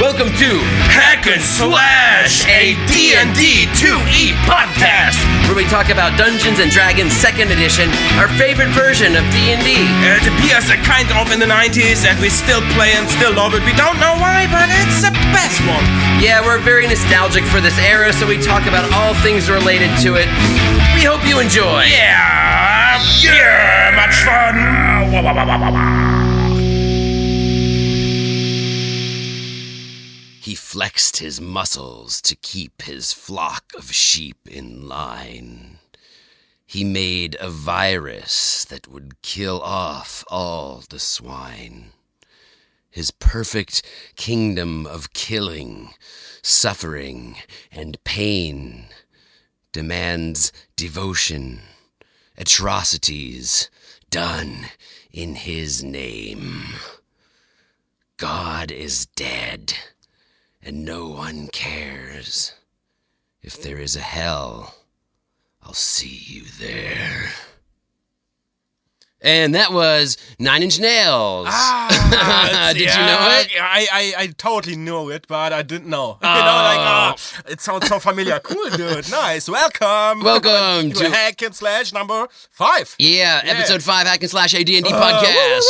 Welcome to Hack and Slash, a D&D 2E podcast, where we talk about Dungeons and Dragons 2nd Edition, our favorite version of D&D. It appears kind of in the 90s, and we still play and still love it. We don't know why, but it's the best one. Yeah, we're very nostalgic for this era, so we talk about all things related to it. We hope you enjoy. Yeah, much fun. He flexed his muscles to keep his flock of sheep in line. He made a virus that would kill off all the swine. His perfect kingdom of killing, suffering, and pain demands devotion, atrocities done in his name. God is dead. And no one cares. If there is a hell, I'll see you there. And that was 9 Inch Nails. Did you know it? I totally knew it, but I didn't know. It sounds so familiar. Cool, dude. Nice. Welcome to Hack and Slash number 5. Yeah, episode 5, Hack and Slash, a D&D podcast.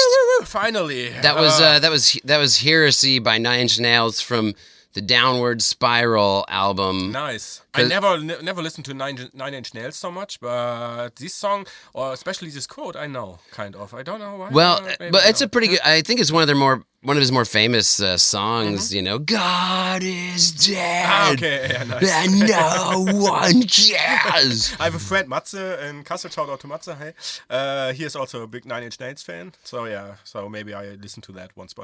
Finally. That was Heresy by 9 Inch Nails from the Downward Spiral album. Nice. I never listened to Nine Inch Nails so much, but this song, or especially this quote, I know, kind of. I don't know why. Well, but it's a pretty good, I think it's one of his more famous songs, you know, God is dead. Okay, yeah, nice. And no one cares. I have a friend, Matze, in Kassel. Shout out to Matze. Hey, he is also a big 9 Inch Nails fan. So yeah, so maybe I listened to that once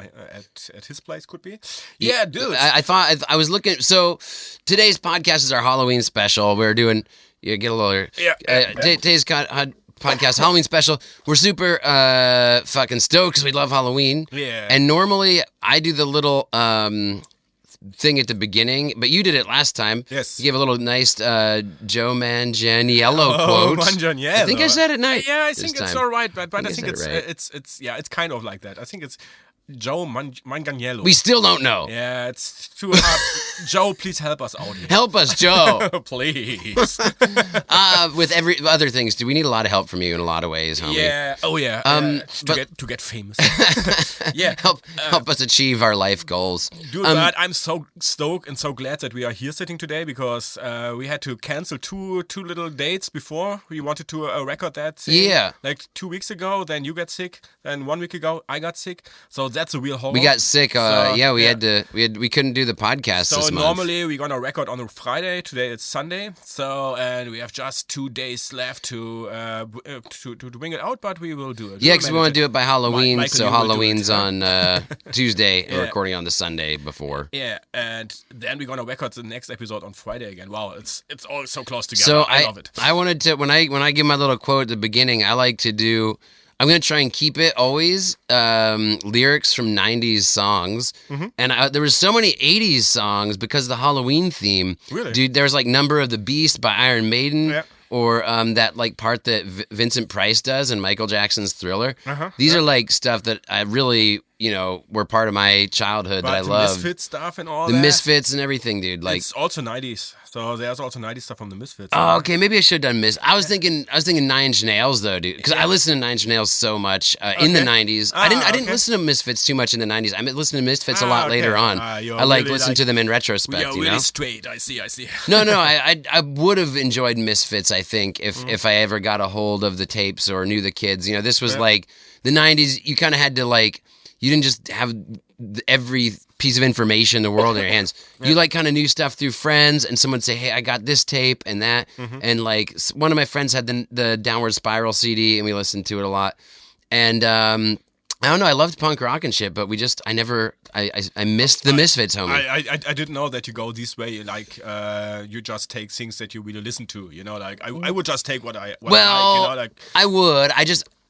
at his place. Could be. Yeah, dude. I was looking. So today's podcast is our Halloween special. We're doing. You get a little. Today's podcast Halloween special. We're super fucking stoked because we love Halloween. Yeah. And normally I do the little thing at the beginning, but you did it last time. Yes. You gave a little nice Joe Manganiello quote. Manganiello. I think I said it nice. Yeah, I think it's all right, but I think it's kind of like that. I think it's Joe Manganiello. We still don't know. Yeah, it's too hard. Joe, please help us out here. Help us, Joe. Please. With every other things, do we need a lot of help from you in a lot of ways, homie? Yeah. Oh yeah. To get famous. Yeah. Help us achieve our life goals. Dude, but I'm so stoked and so glad that we are here sitting today because we had to cancel two little dates before. We wanted to record that thing. Yeah. Like 2 weeks ago, then you got sick. Then 1 week ago, I got sick. So that's a real horror. We got sick. We couldn't do the podcast so this month. Normally we're gonna record on a Friday. Today it's Sunday. So and we have just 2 days left to bring it out, but we will do it. Yeah, because we want to do it by Halloween. Michael, so Halloween's on Tuesday. Yeah. We're recording on the Sunday before. Yeah, and then we're gonna record the next episode on Friday again. Wow, it's all so close together. So I love it. I wanted to when I give my little quote at the beginning, I like to do. I'm going to try and keep it always lyrics from 90s songs. Mm-hmm. And there was so many 80s songs because of the Halloween theme. Really? Dude, there's like Number of the Beast by Iron Maiden. Yeah. Or that like part that Vincent Price does in Michael Jackson's Thriller. Uh-huh. These are like stuff that I really, were part of my childhood that I loved. The Misfits stuff and all the that. The Misfits and everything, dude. Like it's also 90s. So there's also 90s stuff from the Misfits. Oh, okay. Maybe I should have done I was thinking 9 Inch Nails though, dude, because I listened to 9 Inch Nails so much in the 90s. I didn't listen to Misfits too much in the 90s. I listened to Misfits a lot later on. I listened to them in retrospect. You're really straight. I see. No. I would have enjoyed Misfits. I think if I ever got a hold of the tapes or knew the kids. This was like the 90s. You kind of had to like. You didn't just have every piece of information in the world in your hands. You like kind of knew stuff through friends, and someone would say, "Hey, I got this tape and that." Mm-hmm. And like one of my friends had the Downward Spiral CD, and we listened to it a lot. And I don't know, I loved punk rock and shit, but I missed the Misfits, homie. I didn't know that you go this way. Like you just take things that you really listen to. Like I would just take what I like. I would.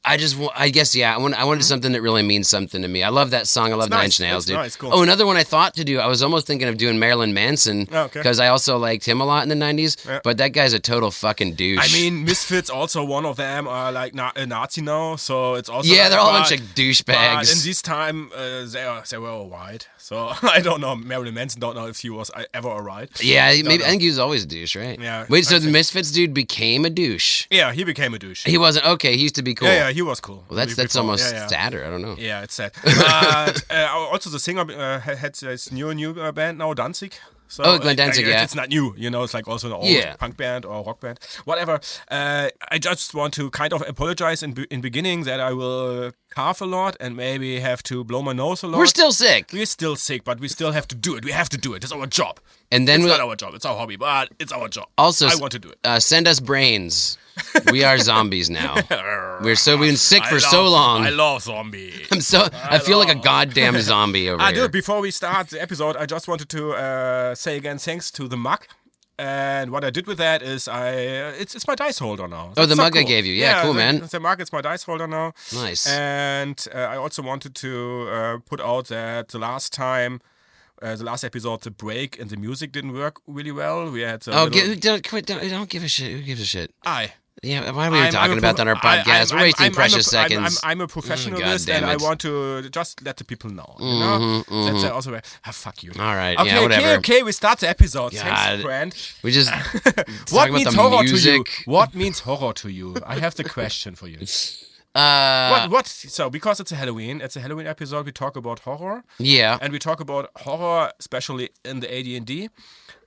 I guess, yeah. I wanted something that really means something to me. I love that song. I love Nine Inch Nails, dude. Nice, cool. Oh, another one I thought to do. I was almost thinking of doing Marilyn Manson because I also liked him a lot in the 90s. Yeah. But that guy's a total fucking douche. I mean, Misfits, also one of them are like a Nazi now, so it's also they're all a bunch of douchebags. But in this time, they were alright. So I don't know. Marilyn Manson, don't know if he was ever alright. Yeah, I think he was always a douche, right? Yeah. Wait, so the Misfits dude became a douche? Yeah, he became a douche. He wasn't okay. He used to be cool. Yeah, he was cool. Well, that's almost sadder. I don't know. Yeah, it's sad. But also, the singer had this new band now, Danzig. So, Glenn Danzig, yeah. It's not new, it's like also an old punk band or rock band, whatever. I just want to kind of apologize in beginning that I will cough a lot and maybe have to blow my nose a lot. We're still sick. We're still sick, but we still have to do it. We have to do it. It's our job. And then it's not our job. It's our hobby, but it's our job. Also, I want to do it. Send us brains. We are zombies now. We've been sick for so long. I love zombies. I feel like a goddamn zombie over here. Dude, before we start the episode, I just wanted to say again thanks to the mug. And what I did with that is it's my dice holder now. The mug I gave you. Yeah, cool, man. The mug is my dice holder now. Nice. And I also wanted to put out that the last episode, the break and the music didn't work really well. We had don't give a shit. Who gives a shit? Yeah, why are we talking about that on our podcast? We're wasting precious seconds. I'm a professionalist, and I want to just let the people know. You know, that's also fuck you. All right, whatever. Okay, we start the episode. God. Thanks, friend. We just what means horror to you? What means horror to you? I have the question for you. What? So, because it's a Halloween episode, we talk about horror. Yeah. And we talk about horror, especially in the AD&D.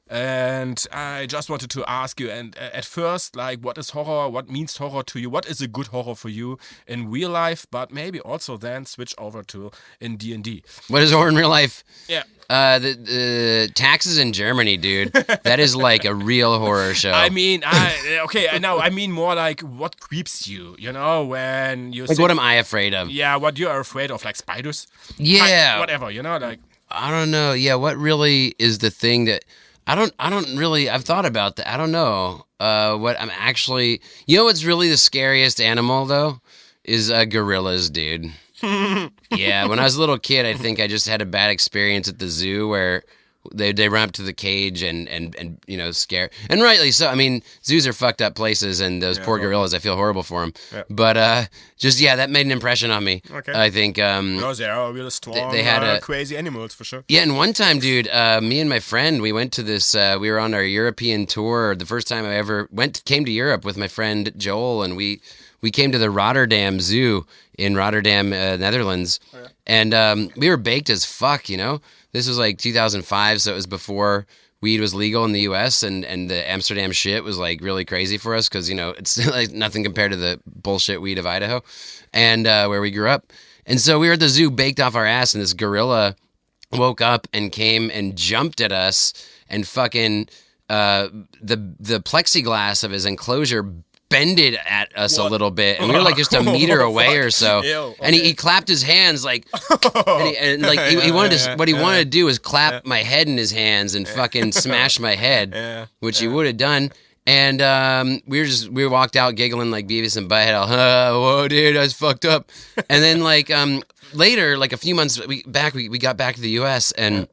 And I just wanted to ask you, and at first, like, what is horror? What means horror to you? What is a good horror for you in real life? But maybe also then switch over to in D&D. What is horror in real life? Yeah. The taxes in Germany, dude. That is like a real horror show. I mean, I mean more like what creeps you, when you like what am I afraid of? Yeah, what you are afraid of, like spiders? Yeah. Whatever, like. I don't know. Yeah, what really is the thing that... I don't really, I've thought about that. I don't know what I'm actually, what's really the scariest animal though is gorillas, dude. Yeah, when I was a little kid, I think I just had a bad experience at the zoo where they run up to the cage and scare, and rightly so. I mean, zoos are fucked up places, and those poor gorillas, I feel horrible for them. Yeah. But that made an impression on me. Okay. I think. They are really strong. They had crazy animals for sure. Yeah, and one time, dude, me and my friend, we went to this. We were on our European tour. The first time I ever came to Europe with my friend Joel, and we came to the Rotterdam Zoo in Rotterdam, Netherlands, and we were baked as fuck, This was like 2005, so it was before weed was legal in the U.S. and the Amsterdam shit was like really crazy for us because it's like nothing compared to the bullshit weed of Idaho, and where we grew up. And so we were at the zoo, baked off our ass, and this gorilla woke up and came and jumped at us, and fucking the plexiglass of his enclosure bended at us a little bit, and we were like just a meter away or so. Ew, okay. And he clapped his hands like, he wanted to. What he wanted to do was clap my head in his hands and fucking smash my head, which he would have done. And we walked out giggling like Beavis and Butthead. Whoa, dude, I was fucked up. And then later, like a few months back, we got back to the U.S. and.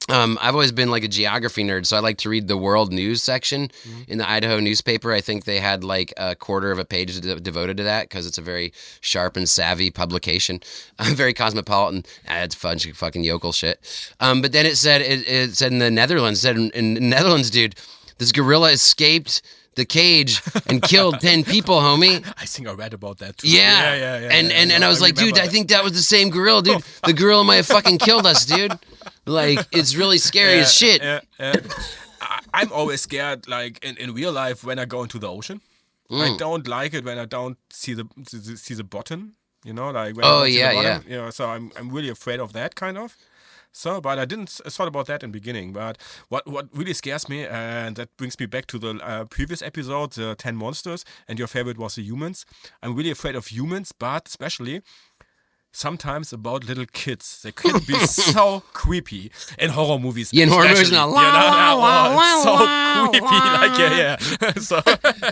I've always been like a geography nerd, so I like to read the world news section in the Idaho newspaper. I think they had like a quarter of a page devoted to that because it's a very sharp and savvy publication. Very cosmopolitan. It's fun, fucking yokel shit. But then it said in the Netherlands, in the Netherlands, dude, this gorilla escaped the cage and killed 10 people, homie. I think I read about that too. Yeah. And I was like, dude, I think that was the same gorilla, dude. The gorilla might have fucking killed us, dude. Like, it's really scary as shit. I'm always scared, like, in real life when I go into the ocean. I don't like it when I don't see the bottom, like when I see the bottom, so I'm really afraid of that kind of. So, but I didn't thought about that in the beginning. But what really scares me, and that brings me back to the previous episode, the 10 monsters, and your favorite was the humans. I'm really afraid of humans, but especially sometimes about little kids. They can be so creepy in horror movies. Yeah, in horror movies, so creepy. Like, So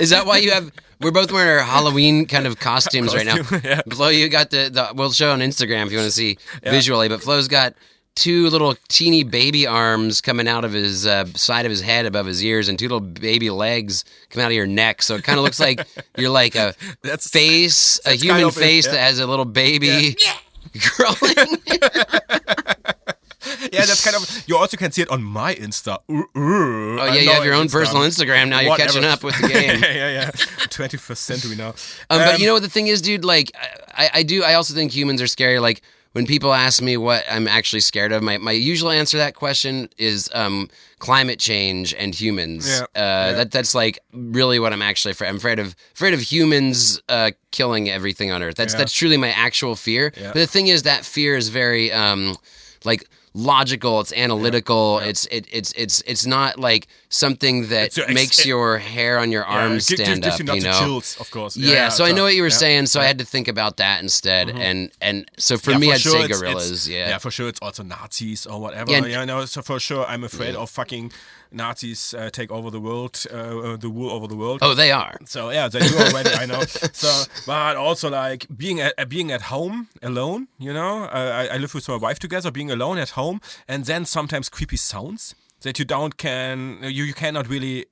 is that why you have? We're both wearing our Halloween kind of costumes right now. Yeah. Flo, you got the we'll show on Instagram if you want to see visually, but Flo's got 2 little teeny baby arms coming out of his side of his head above his ears, and 2 little baby legs coming out of your neck. So it kind of looks like you're like a face, a human face that has a little baby growing. Yeah, that's kind of. You also can see it on my Insta. Oh yeah, you have your own personal Instagram now. You're catching up with the game. yeah. 21st century now. But you know what the thing is, dude? Like, I also think humans are scary. Like, when people ask me what I'm actually scared of, my usual answer to that question is climate change and humans. That's like really what I'm actually afraid. I'm afraid of humans killing everything on Earth. That's truly my actual fear. Yeah. But the thing is, that fear is very like logical. It's analytical. Yeah. It's not like something that makes your hair on your arms stand up. You know, the chills, of course. So I know what you were saying. So I had to think about that instead. And so for me, I'd say gorillas. Yeah, for sure. It's also Nazis or whatever. Yeah, no. So for sure, I'm afraid of fucking Nazis take over the world, the rule over the world. Oh, they are. So yeah, they do already. I know. So, but also like being at home alone. You know, I live with my wife together. Being alone at home, and then sometimes creepy sounds that you cannot really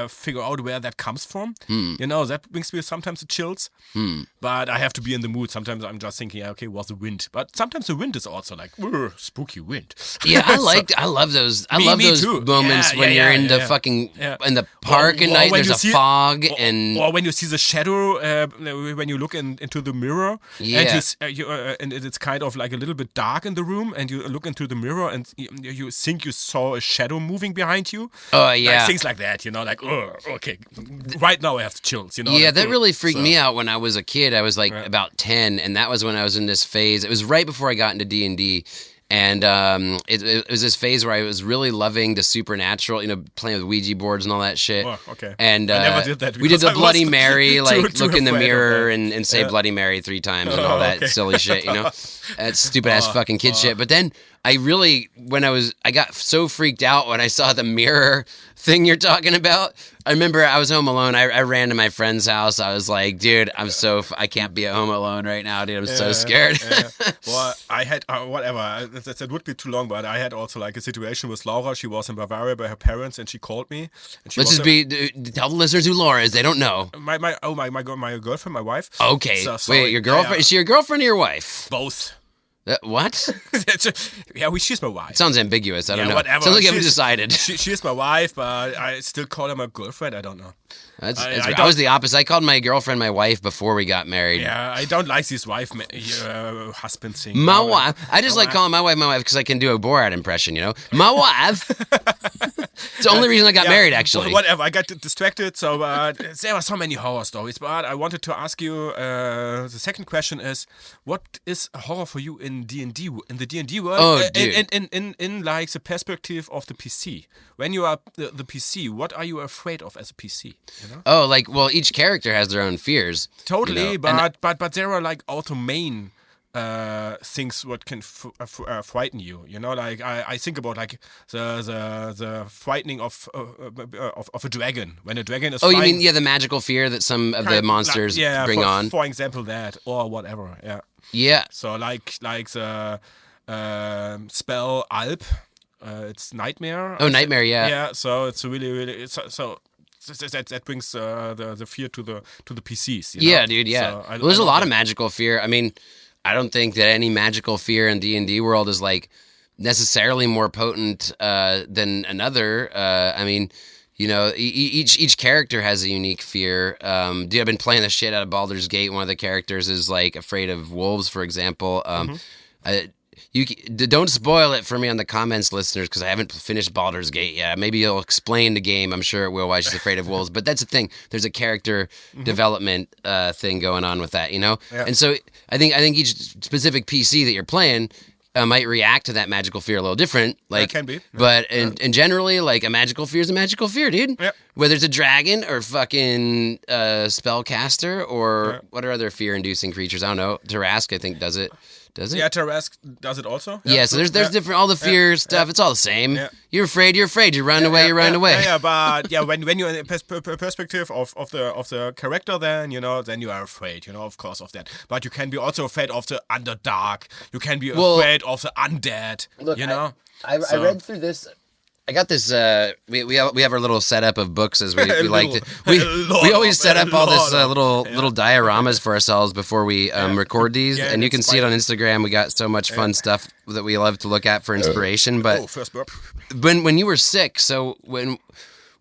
figure out where that comes from. You know, that brings me sometimes the chills. But I have to be in the mood. Sometimes I'm just thinking, okay, it was the wind. But sometimes the wind is also like spooky wind. Yeah, I love those. I love those too. moments when you're in the fucking in the park at night. There's a fog or when you see the shadow when you look into the mirror. Yeah. And it's kind of like a little bit dark in the room, and you look into the mirror and you think you saw a shadow moving behind you. Oh yeah, like, things like that. You know, like okay, right now I have the chills. You know. Yeah, like, that really freaked me out when I was a kid. I was like about 10, and that was when I was in this phase. It was right before I got into D&D, and it was this phase where I was really loving the supernatural, you know, playing with Ouija boards and all that shit. Oh, okay. And I never did that. We did the Bloody Mary, like too look in the afraid mirror and say Bloody Mary 3 times and all that silly shit, you know? That stupid ass fucking kid shit. But then I got so freaked out when I saw the mirror thing you're talking about. I remember I was home alone. I ran to my friend's house. I was like, dude, I can't be at home alone right now, dude. I'm so scared. Well, I had, whatever, that would be too long, but I had also like a situation with Laura. She was in Bavaria by her parents, and she called me. And she tell the listeners who Laura is. They don't know. My girlfriend, my wife. Okay. Wait, your girlfriend? Is she your girlfriend or your wife? Both. What? She's my wife. It sounds ambiguous. I don't know. Whatever. Sounds like you haven't decided. She's my wife, but I still call her my girlfriend. I don't know. I was the opposite. I called my girlfriend my wife before we got married. Yeah, I don't like this husband thing. My wife. I just like calling my wife because I can do a Borat impression, you know? My wife. It's the only reason I got married, actually. Whatever. I got distracted. So there were so many horror stories. But I wanted to ask you, the second question is, what is horror for you in D&D, in the D&D world? Oh, dude. In like the perspective of the PC. When you are the PC, what are you afraid of as a PC? You know? Oh, like, well, each character has their own fears. Totally, you know? but there are like auto main things what can frighten you. You know, like I think about like the frightening of a dragon when a dragon is. Oh, flying, you mean the magical fear that some of the monsters bring on? For example, that or whatever. Yeah. Yeah. So like the spell Alp. It's nightmare. Oh, nightmare! Yeah. Yeah. So it's really so that brings the fear to the PCs. You know? Yeah, dude. Yeah. So there's a lot of magical fear. I mean, I don't think that any magical fear in D&D world is like necessarily more potent than another. I mean, you know, each character has a unique fear. Dude, I've been playing the shit out of Baldur's Gate. One of the characters is like afraid of wolves, for example. You don't spoil it for me on the comments, listeners, because I haven't finished Baldur's Gate yet. Maybe you'll explain the game. I'm sure it will why she's afraid of wolves. But that's the thing. There's a character development thing going on with that, you know. Yeah. And so I think each specific PC that you're playing might react to that magical fear a little different. Like, can be. Yeah. But and generally, like a magical fear is a magical fear, dude. Yeah. Whether it's a dragon or fucking spellcaster or what are other fear-inducing creatures? I don't know. Tarask, I think, does it Does it? Yeah, Tarrasque does it also. Yeah, so there's different, all the fear stuff, it's all the same. Yeah. You're afraid, you run away, you run away. Yeah, but when you're in the perspective of the character, then you are afraid, of course, of that. But you can be also afraid of the underdark. You can be afraid of the undead. Look, I read through this. I got this. We have our little setup of books as we like to. We always set up all this little dioramas for ourselves before we record these, and you can see it on Instagram. We got so much fun stuff that we love to look at for inspiration. But first burp. when you were sick, so when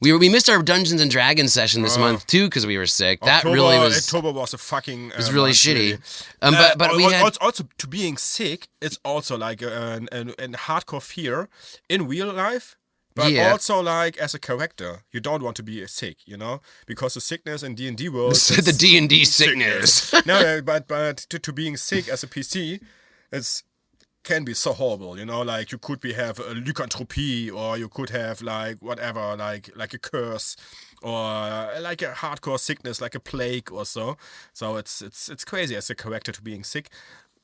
we missed our Dungeons and Dragons session this month too because we were sick. October was a fucking. It was really shitty. Really. But we had also to being sick. It's also like a hardcore fear in real life. But also, like, as a character, you don't want to be sick, because the sickness in D&D world... the D&D sickness. No, but to being sick as a PC, can be so horrible, like, you could have a lycanthropy, or you could have, like, whatever, like a curse, or like a hardcore sickness, like a plague or so. So it's crazy as a character to being sick.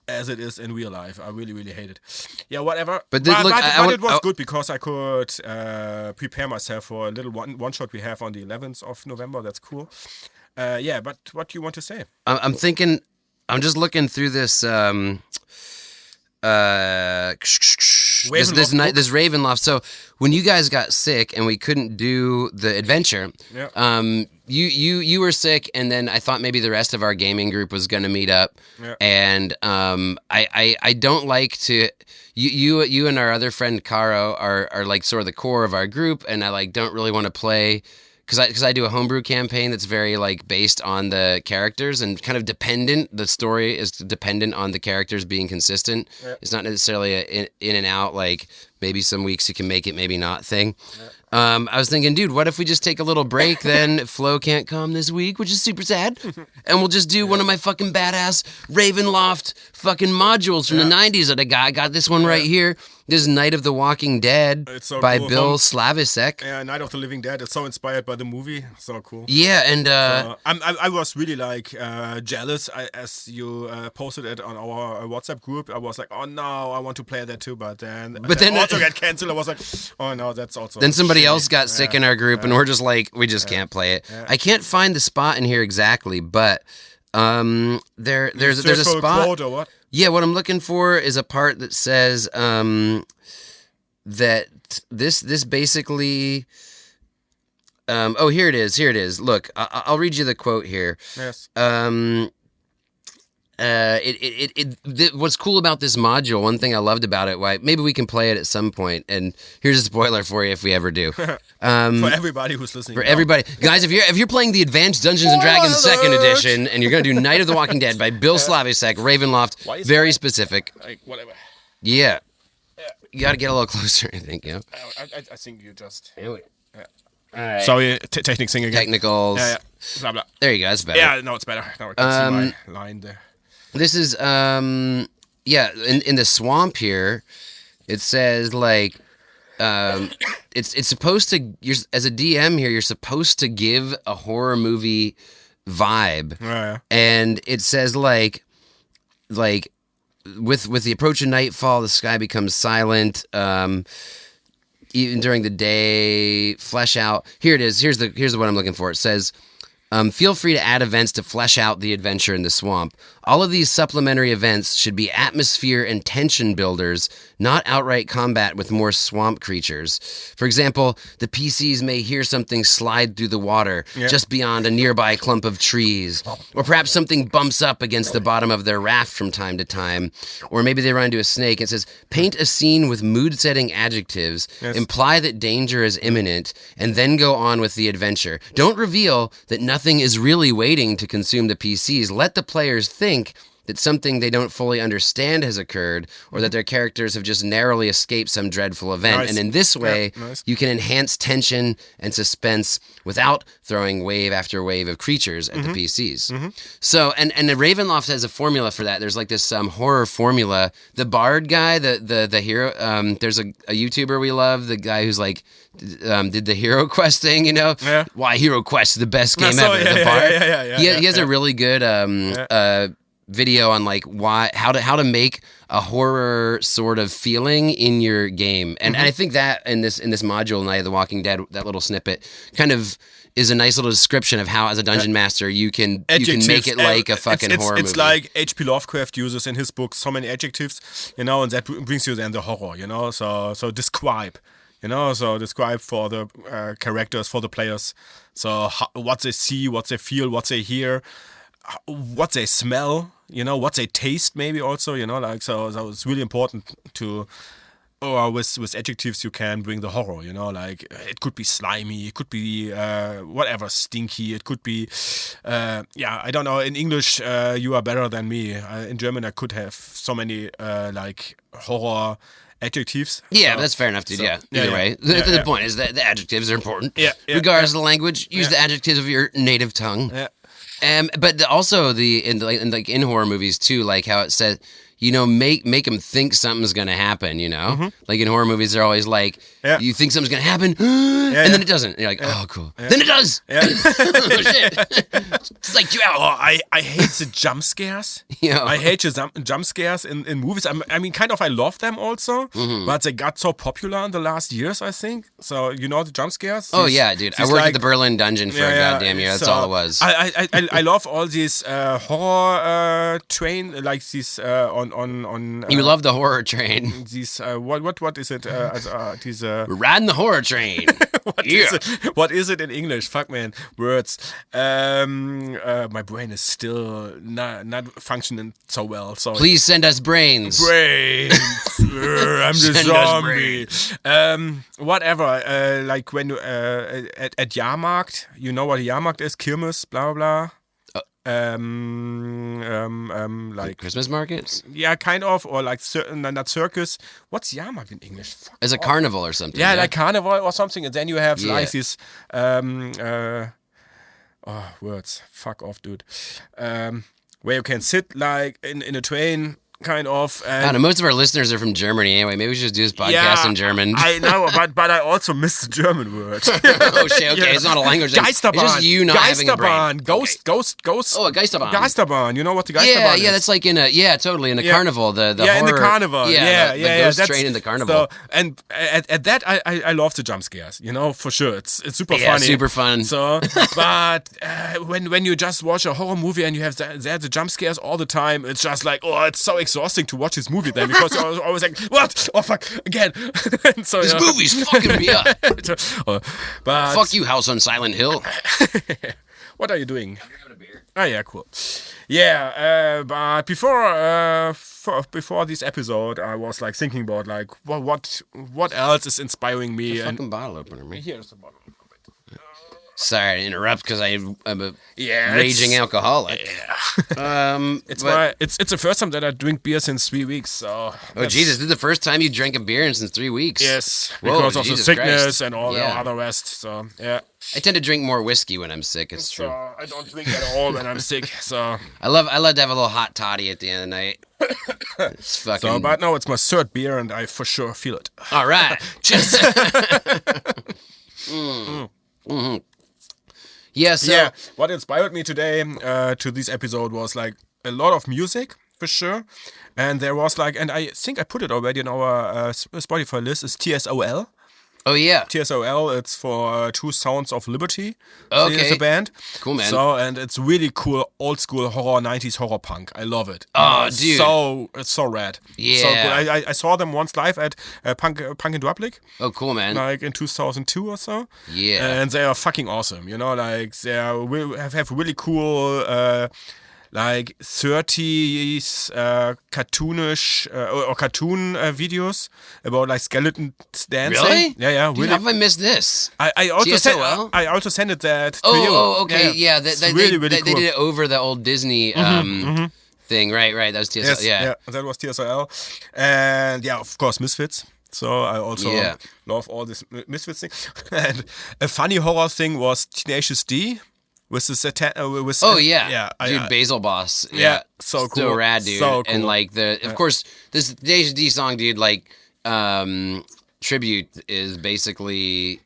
As it is in real life. I really, really hate it. Yeah, whatever. But it was good because I could prepare myself for a little one shot we have on the 11th of November. That's cool. But what do you want to say? I'm thinking, I'm just looking through this this Ravenloft. So when you guys got sick and we couldn't do the adventure, you were sick, and then I thought maybe the rest of our gaming group was going to meet up. Yeah. And I don't like to. You and our other friend Caro are like sort of the core of our group, and I like don't really want to play. Because I do a homebrew campaign that's very like based on the characters and kind of dependent. The story is dependent on the characters being consistent. Yep. It's not necessarily a in and out, like maybe some weeks you can make it, maybe not thing. Yep. I was thinking, dude, what if we just take a little break then? Flo can't come this week, which is super sad. And we'll just do one of my fucking badass Ravenloft fucking modules from the 90s that I got this one right here. This is Night of the Walking Dead by cool. Bill Slavicsek. Yeah, Night of the Living Dead. It's so inspired by the movie. So cool. Yeah, and I was really like jealous as you posted it on our WhatsApp group. I was like, oh no, I want to play that too, but then also got canceled. I was like, oh no, that's also. Then somebody else got sick in our group, and we're just like, we just can't play it. Yeah. I can't find the spot in here exactly, but there's a spot. Quote or what? Yeah, what I'm looking for is a part that says that this basically. Here it is. Look, I'll read you the quote here. Yes. What's cool about this module, one thing I loved about it, why maybe we can play it at some point, and here's a spoiler for you if we ever do. For everybody who's listening. For everybody. Guys, if you're playing the Advanced Dungeons and Dragons 2nd edition, and you're going to do Night of the Walking Dead by Bill Slavicsek, Ravenloft, very specific. Like, whatever. Yeah. You got to get a little closer, I think, I think you just... Anyway. All right. Sorry, technic thing again. Technicals. Yeah. Blah, blah. There you go, that's better. Yeah, no, it's better. Now I can see my line there. This is, in the swamp here, it says, like, it's supposed to, as a DM here, you're supposed to give a horror movie vibe. Oh, yeah. And it says, like, with the approach of nightfall, the sky becomes silent, even during the day, flesh out. Here it is. Here's the what I'm looking for. It says, feel free to add events to flesh out the adventure in the swamp. All of these supplementary events should be atmosphere and tension builders, not outright combat with more swamp creatures. For example, the PCs may hear something slide through the water just beyond a nearby clump of trees. Or perhaps something bumps up against the bottom of their raft from time to time. Or maybe they run into a snake. It says, paint a scene with mood-setting adjectives, imply that danger is imminent, and then go on with the adventure. Don't reveal that nothing is really waiting to consume the PCs. Let the players think that something they don't fully understand has occurred, or that their characters have just narrowly escaped some dreadful event. Nice. And in this way, you can enhance tension and suspense without throwing wave after wave of creatures at the PCs. Mm-hmm. So, and the Ravenloft has a formula for that. There's like this horror formula. The Bard guy, the hero, there's a YouTuber we love, the guy who's like, did the Hero Quest thing, why Hero Quest is the best game ever. The Bard. He has a really good video on like how to make a horror sort of feeling in your game, and I think that in this module, Night of the Walking Dead, that little snippet kind of is a nice little description of how, as a dungeon master, you can make it like a fucking horror movie. It's like H.P. Lovecraft uses in his books so many adjectives, and that brings you then the horror, So describe, describe for the characters, for the players. So what they see, what they feel, what they hear, what they smell, what they taste, maybe also, so it's really important to. Or with adjectives you can bring the horror, like it could be slimy, it could be whatever, stinky, it could be, I don't know. In English, you are better than me. In German, I could have so many like horror adjectives. Yeah, that's fair enough, dude. So, either way. The point is that the adjectives are important. Regardless of the language, use the adjectives of your native tongue. But also in horror movies too, like how it said, make them think something's gonna happen. Like in horror movies, they're always like, you think something's gonna happen, and then it doesn't. You're like, oh, cool. Then it does. Oh, shit. It's like you out. Oh, I hate the jump scares. I hate the jump scares in movies. I mean, kind of, I love them also, but they got so popular in the last years, I think. So the jump scares. Oh yeah, dude. I worked at the Berlin Dungeon for a goddamn year. That's all it was. I love all these horror train, like these on. You love the horror train. These what is it? These we're riding the horror train. What is it in English? Fuck, man, words. My brain is still not functioning so well. So please send us brains. Brains. I'm the zombie. Whatever. Like when at Jahrmarkt, you know what a Jahrmarkt is? Kirmes, blah blah blah. Like Christmas markets? Yeah, kind of, or like not circus. What's Jahrmarkt in English? As a carnival or something. Yeah, like carnival or something, and then you have like this. Words. Fuck off, dude. Where you can sit like in a train. Kind of. I don't know, most of our listeners are from Germany anyway. Maybe we should just do this podcast in German. I know, but I also miss the German word. Oh shit! Okay, it's not a language. Geisterbahn. It's just you not having a brain. Ghost. Oh, a Geisterbahn. Geisterbahn. You know what the Geisterbahn is? Yeah, that's like in a totally in a carnival. The horror, in the carnival. The ghost train in the carnival. So, and at that I love the jump scares. For sure. It's super funny. Yeah, super fun. So, but when you just watch a horror movie and you have the jump scares all the time, it's just like, oh, it's so exhausting to watch this movie then, because you're always like, what? Oh fuck, again. So, this movie's fucking me up. But fuck you, House on Silent Hill. What are you doing? I'm having a beer. Oh yeah, cool. Yeah, but before this episode, I was like thinking about like what else is inspiring me. The fucking bottle opener, man. Here's the bottle. Sorry to interrupt because I'm a raging alcoholic. Yeah. It's the first time that I drink beer since 3 weeks. So Jesus! This is the first time you drank a beer since 3 weeks. Yes, Whoa, because of the sickness Christ. and all the other rest. So yeah. I tend to drink more whiskey when I'm sick. It's true. I don't drink at all when I'm sick. So I love to have a little hot toddy at the end of the night. It's fucking. So, but now it's my third beer, and I for sure feel it. All right. Cheers. Mm-hmm. Yeah, what inspired me today to this episode was like a lot of music, for sure. And there was like, and I think I put it already in our Spotify list, is TSOL. Oh, yeah. TSOL, it's for Two Sounds of Liberty. Okay. It's a band. Cool, man. So, and it's really cool, old school horror, 90s horror punk. I love it. Oh, dude. It's so rad. Yeah. So cool. I saw them once live at Punk in Dublik. Oh, cool, man. Like in 2002 or so. Yeah. And they are fucking awesome. Like they have really cool, like 30s cartoonish or cartoon videos about like skeletons dancing. Really? Yeah, Dude, really. how have I missed this? I also sent it that to you. Oh, okay, yeah. They really cool. They did it over the old Disney thing, right? That was TSL. Yes, yeah, that was TSL, and yeah, of course, Misfits. So I also love all this Misfits thing. And a funny horror thing was Tenacious D. With the dude, Basil Boss, so cool, so rad, dude, so cool. And like of course, this Tenacious D song, dude, like tribute is basically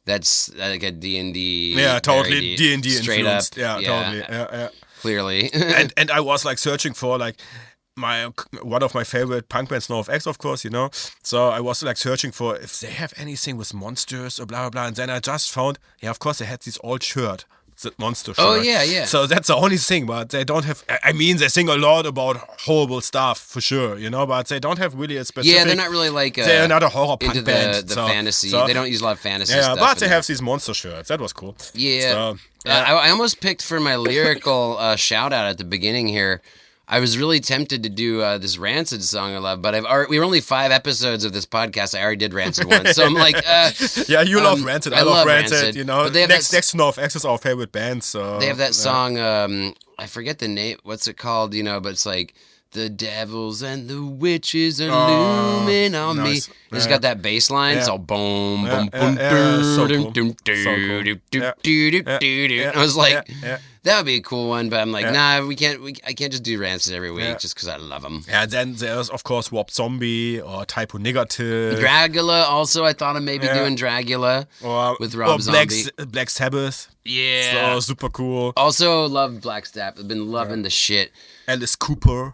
that's like a D&D, totally D&D straight influenced, up, totally, yeah. Clearly. and I was like searching for like one of my favorite punk bands, NoFX, of course, So I was like searching for if they have anything with monsters or blah blah blah, and then I just found, of course they had this old shirt, the monster shirt. Oh yeah. So that's the only thing, but they don't have. I mean, they sing a lot about horrible stuff for sure, but they don't have really a specific. Yeah, they're not really like they're not a horror punk into band. the fantasy. They don't use a lot of fantasy stuff. But they have these monster shirts. That was cool. Yeah. So, I almost picked for my lyrical shout out at the beginning here. I was really tempted to do this Rancid song I love, but we were only 5 episodes of this podcast. I already did Rancid once, so I'm like, yeah, you love Rancid. I love Rancid. But they have next to NoFX is our favorite band. So they have that song. I forget the name. What's it called? But it's like the devils and the witches are looming on me. It's got that bass line. It's all boom, boom, boom, doom, I was like, that would be a cool one, but I'm like, nah, I can't just do Rancid every week just because I love them. Yeah, and then there's of course Warped Zombie or Typo Negative. Dragula also. I thought of maybe doing Dragula with Rob Zombie. Black Sabbath. Yeah. So super cool. Also love Black Sabbath. I've been loving the shit. Alice Cooper.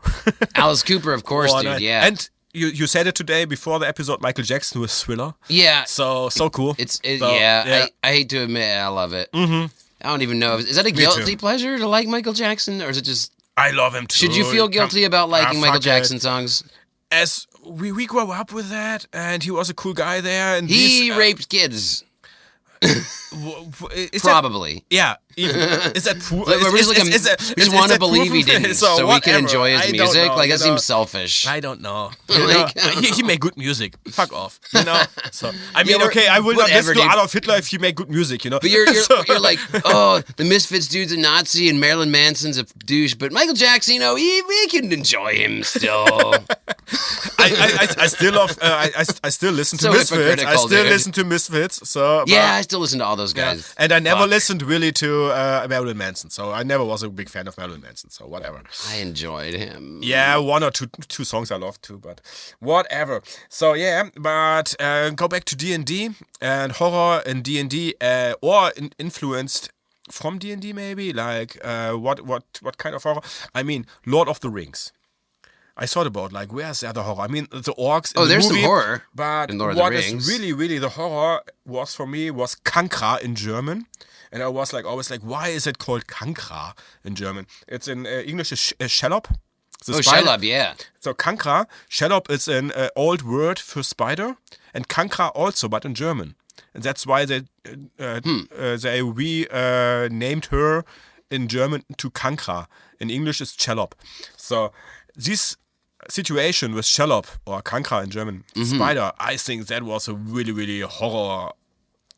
Alice Cooper, of course, dude. Yeah. And you said it today before the episode. Michael Jackson with Thriller. Yeah. So cool. I hate to admit I love it. Mm-hmm. I don't even know. Is that a guilty pleasure to like Michael Jackson, or is it just? I love him too. Should you feel guilty about liking Michael Jackson songs? As we grew up with that, and he was a cool guy there. And he raped kids. Probably. Is that true? We just want to believe he didn't, so we can enjoy his music. Like, that seems selfish. I don't know. He made good music. Fuck off. So I mean, I will not listen to Adolf Hitler if he made good music. But you're like, oh, the Misfits dude's a Nazi and Marilyn Manson's a douche, but Michael Jackson, we can enjoy him still. I still love. I still listen to Misfits. I still listen to Misfits. So I still listen to all those guys. And I never listened really to Marilyn Manson. So I never was a big fan of Marilyn Manson. So whatever. I enjoyed him. Yeah, one or two songs I loved too, but whatever. So but go back to D&D and horror in D&D, or influenced from D&D maybe. Like what kind of horror? I mean, Lord of the Rings. I thought about like, where's the other horror? I mean, the orcs. In there's the movie, some horror. But in Lord what of the Rings. is really, really the horror was for me was Kankra in German, and I was like always like, why is it called Kankra in German? It's in English is shallop. Shallop, yeah. So Kankra, shallop is an old word for spider, and Kankra also, but in German, and that's why they named her in German to Kankra. In English, it's shallop. So this situation with shallop or Kankra in German, spider, I think that was a really, really horror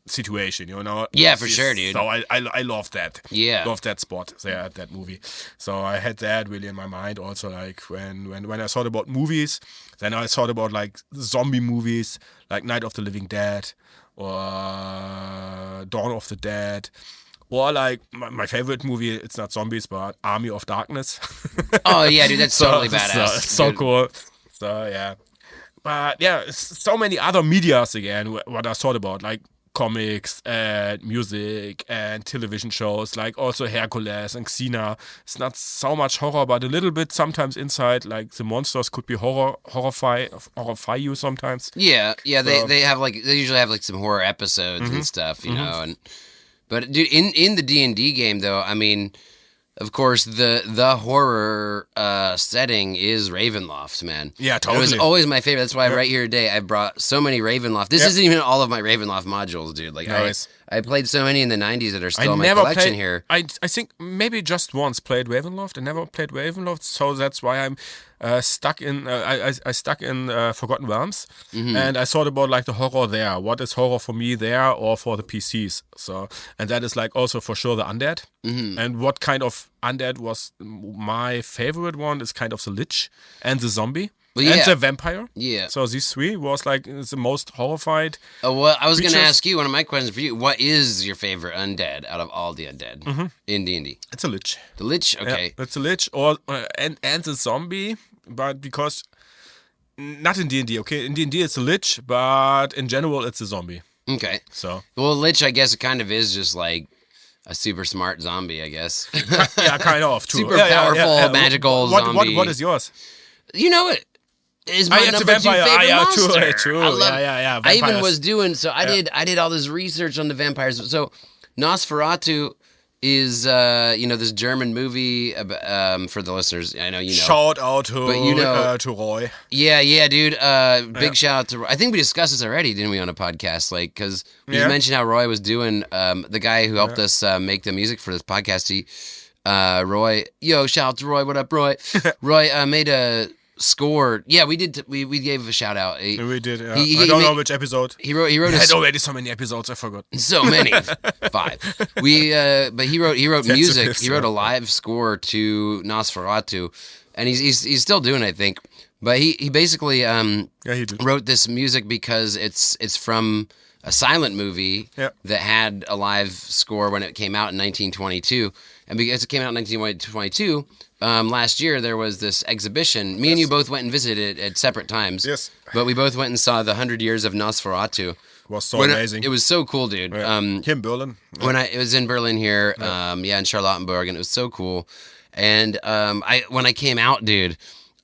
situation, Yeah, for sure, dude. So I love that. Yeah. Love that spot there at that movie. So I had that really in my mind also, like when I thought about movies, then I thought about like zombie movies like Night of the Living Dead or Dawn of the Dead. Or like my favorite movie, it's not zombies, but Army of Darkness. Oh yeah, dude, that's totally badass. So cool. So yeah. But yeah, so many other medias again, what I thought about, like comics and music and television shows, like also Hercules and Xena. It's not so much horror, but a little bit sometimes inside, like the monsters could be horrify you sometimes. Yeah, they usually have like some horror episodes and stuff, you know, and but dude, in the D&D game though, I mean, of course, the horror setting is Ravenloft, man. Yeah, totally. It was always my favorite. That's why right here today I brought so many Ravenloft. This isn't even all of my Ravenloft modules, dude. Like nice. I played so many in the 90s that are still in my collection here. I think maybe just once played Ravenloft. I never played Ravenloft, so that's why I'm stuck in. I stuck in Forgotten Realms, and I thought about like the horror there. What is horror for me there, or for the PCs? So, and that is like also for sure the undead. And what kind of undead was my favorite one is kind of the lich and the zombie. And the vampire. Yeah. So these three was like the most horrified. Oh, well, I was going to ask you, one of my questions for you, what is your favorite undead out of all the undead in D&D? It's a lich. The lich? Okay. Yeah, it's a lich or and the zombie, but because not in D&D, okay? In D&D it's a lich, but in general it's a zombie. Okay. So. Well, lich, I guess it kind of is just like a super smart zombie, I guess. Yeah, kind of. Too. Super powerful, magical zombie. What is yours? You know it. Is my it's number a vampire. 2 favorite monster. True. I love, Yeah. I even Vampires. was doing so. I did all this research on the vampires. So Nosferatu is this German movie for the listeners. I know you know. Shout out to to Roy. Yeah, dude. Big shout out to Roy. I think we discussed this already, didn't we, on a podcast? Like, because we mentioned how Roy was doing. The guy who helped us make the music for this podcast. Roy. Yo, shout out to Roy. What up, Roy? Roy made a score. Yeah, we did. We gave a shout out. We did. Yeah. I don't know which episode. He wrote. I had already so many episodes. I forgot. So many. 5. But he wrote music. He wrote a live score to Nosferatu, and he's still doing it, I think. But he basically he did. wrote this music because it's from a silent movie that had a live score when it came out in 1922, and because it came out in 1922. Last year there was this exhibition. Me and you both went and visited it at separate times. Yes. But we both went and saw the 100 Years of Nosferatu. It was so amazing. It was so cool, dude. Here in Berlin. It was in Berlin here, in Charlottenburg, and it was so cool. And when I came out, dude,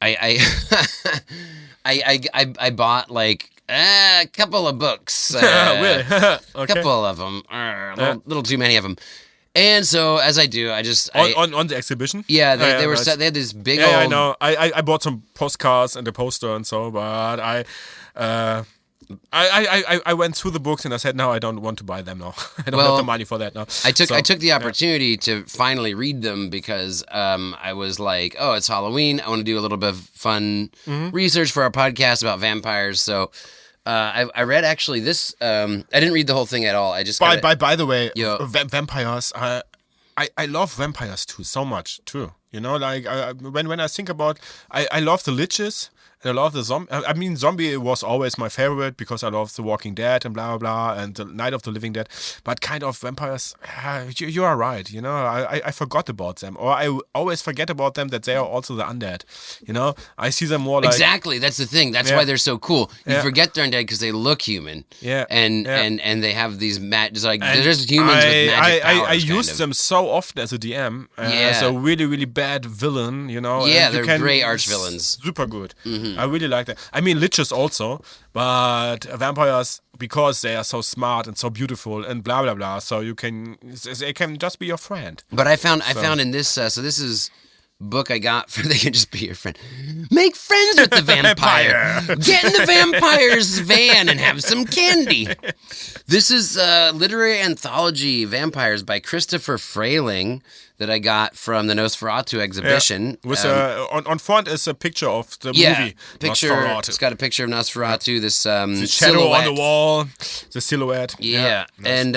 I I bought like a couple of books. Really? Okay. A couple of them. A little too many of them. And so, as I do, I just on the exhibition. Yeah, they were set. They had this big old. I know. I bought some postcards and the poster and so, but I went through the books and I said, no, I don't want to buy them now. I don't have the money for that now. I took the opportunity to finally read them because I was like, oh, it's Halloween. I want to do a little bit of fun research for our podcast about vampires. So. I read actually this. I didn't read the whole thing at all. I just by the way, vampires. I love vampires too so much too. You know, like when I think about, I love the liches. And I love the zombie. I mean, zombie was always my favorite because I love The Walking Dead and blah, blah, blah, and the Night of the Living Dead. But kind of vampires, you are right. You know, I forgot about them. Or I always forget about them that they are also the undead. You know, I see them more like... Exactly, that's the thing. That's why they're so cool. You forget they're undead because they look human. Yeah. And they have these... they're just humans with magic powers. I use them so often as a DM. As a really, really bad villain, you know. Yeah, they're great arch-villains. Super good. I really like that. I mean, liches also, but vampires, because they are so smart and so beautiful and blah, blah, blah, so they can just be your friend. But I found in this, so this is book I got for They Can Just Be Your Friend. Make friends with the vampire. Get in the vampire's van and have some candy. This is literary anthology Vampires by Christopher Frayling that I got from the Nosferatu exhibition. With on front is a picture of the movie. Nosferatu. It's got a picture of Nosferatu. This the shadow silhouette on the wall, the silhouette. Yeah. And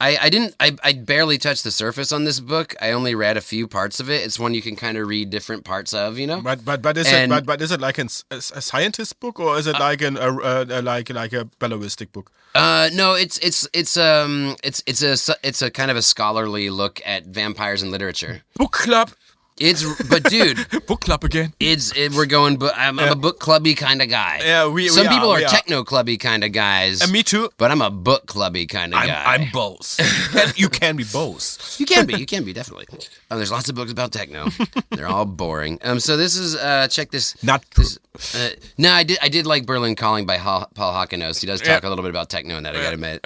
I barely touched the surface on this book. I only read a few parts of it. It's one you can kind of read different parts of, you know. But is it like a scientist book or is it like a ballistic book? No, it's a kind of a scholarly look at vampires and literature. Book club. But dude, book club again. We're going. I'm a book clubby kind of guy. Yeah, some people are techno clubby kind of guys. And me too. But I'm a book clubby kind of guy. I'm both. You can be both. You can be definitely. There's lots of books about techno. They're all boring. So this is check this. Not true. No, I did like Berlin Calling by Paul Hockenhuis. He does talk a little bit about techno in that. I gotta admit.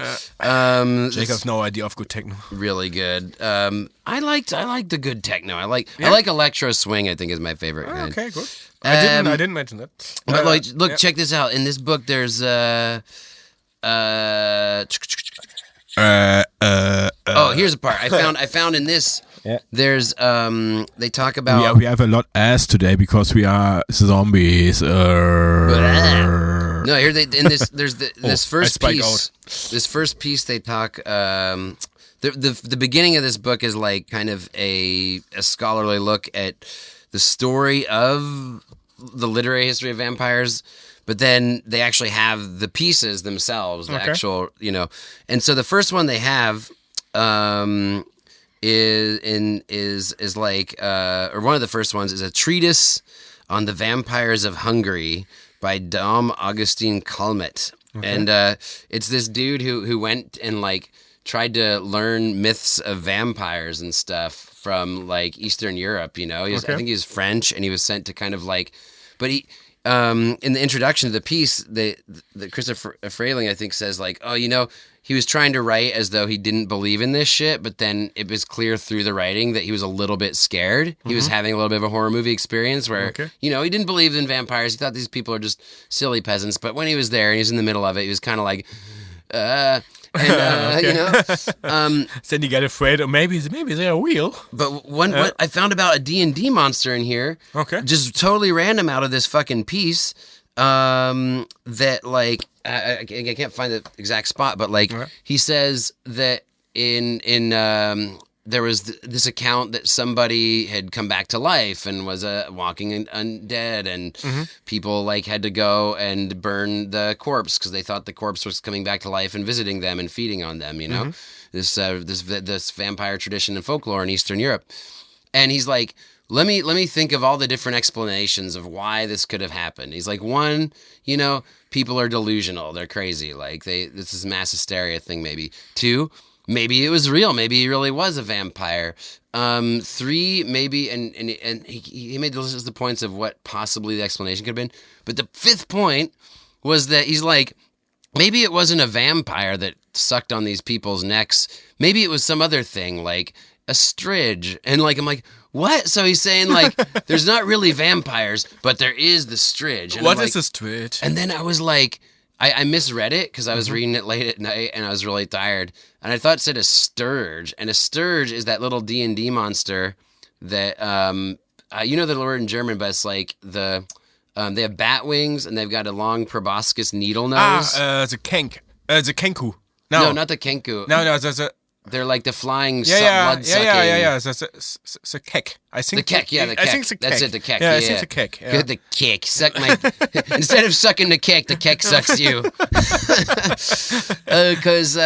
Jake has no idea of good techno. Really good. I like the good techno. I like electro swing. I think is my favorite kind. Okay, good. I didn't mention that. But look, check this out. In this book, there's oh, here's a part I found in this. Yeah. There's they talk about we have a lot ass today because we are zombies. No, here there's this first piece. This first piece they talk the beginning of this book is like kind of a scholarly look at the story of the literary history of vampires, but then they actually have the pieces themselves, the actual, you know. And so the first one they have is like or one of the first ones is a treatise on the vampires of Hungary by Dom Augustin Kalmet. And it's this dude who went and like tried to learn myths of vampires and stuff from like Eastern Europe. I think he was French, and he was sent to kind of like, but he. In the introduction to the piece, the Christopher Frayling, I think, says like, he was trying to write as though he didn't believe in this shit, but then it was clear through the writing that he was a little bit scared. He was having a little bit of a horror movie experience where, he didn't believe in vampires. He thought these people are just silly peasants. But when he was there and he was in the middle of it, he was kind of like, then you get afraid, or maybe they're real. But what I found about a D&D monster in here, just totally random out of this fucking piece, that like I can't find the exact spot, but like he says that in there was this account that somebody had come back to life and was walking undead, and people like had to go and burn the corpse because they thought the corpse was coming back to life and visiting them and feeding on them. This vampire tradition and folklore in Eastern Europe, and he's like, let me think of all the different explanations of why this could have happened. He's like, one, people are delusional, they're crazy, like this is mass hysteria thing. Maybe two. Maybe it was real. Maybe he really was a vampire. 3, maybe, and he made the points of what possibly the explanation could have been. But the 5th point was that he's like, maybe it wasn't a vampire that sucked on these people's necks. Maybe it was some other thing, like a stridge. And like, I'm like, what? So he's saying like, there's not really vampires, but there is the stridge. And what is a stridge? And then I was like, I misread it because I was reading it late at night and I was really tired. And I thought it said a sturge. And a sturge is that little D&D monster that, the word in German, but it's like they have bat wings and they've got a long proboscis needle nose. The kenk. The kenku. No, not the kenku. No, they're like the flying blood sucking. Yeah. It's a kek. I think the kek. Yeah, the kek. I think it's a kek. That's it. The kek. Yeah, I think it's a kek. Yeah. Good, the kek. Suck my. Instead of sucking the kek sucks you. Because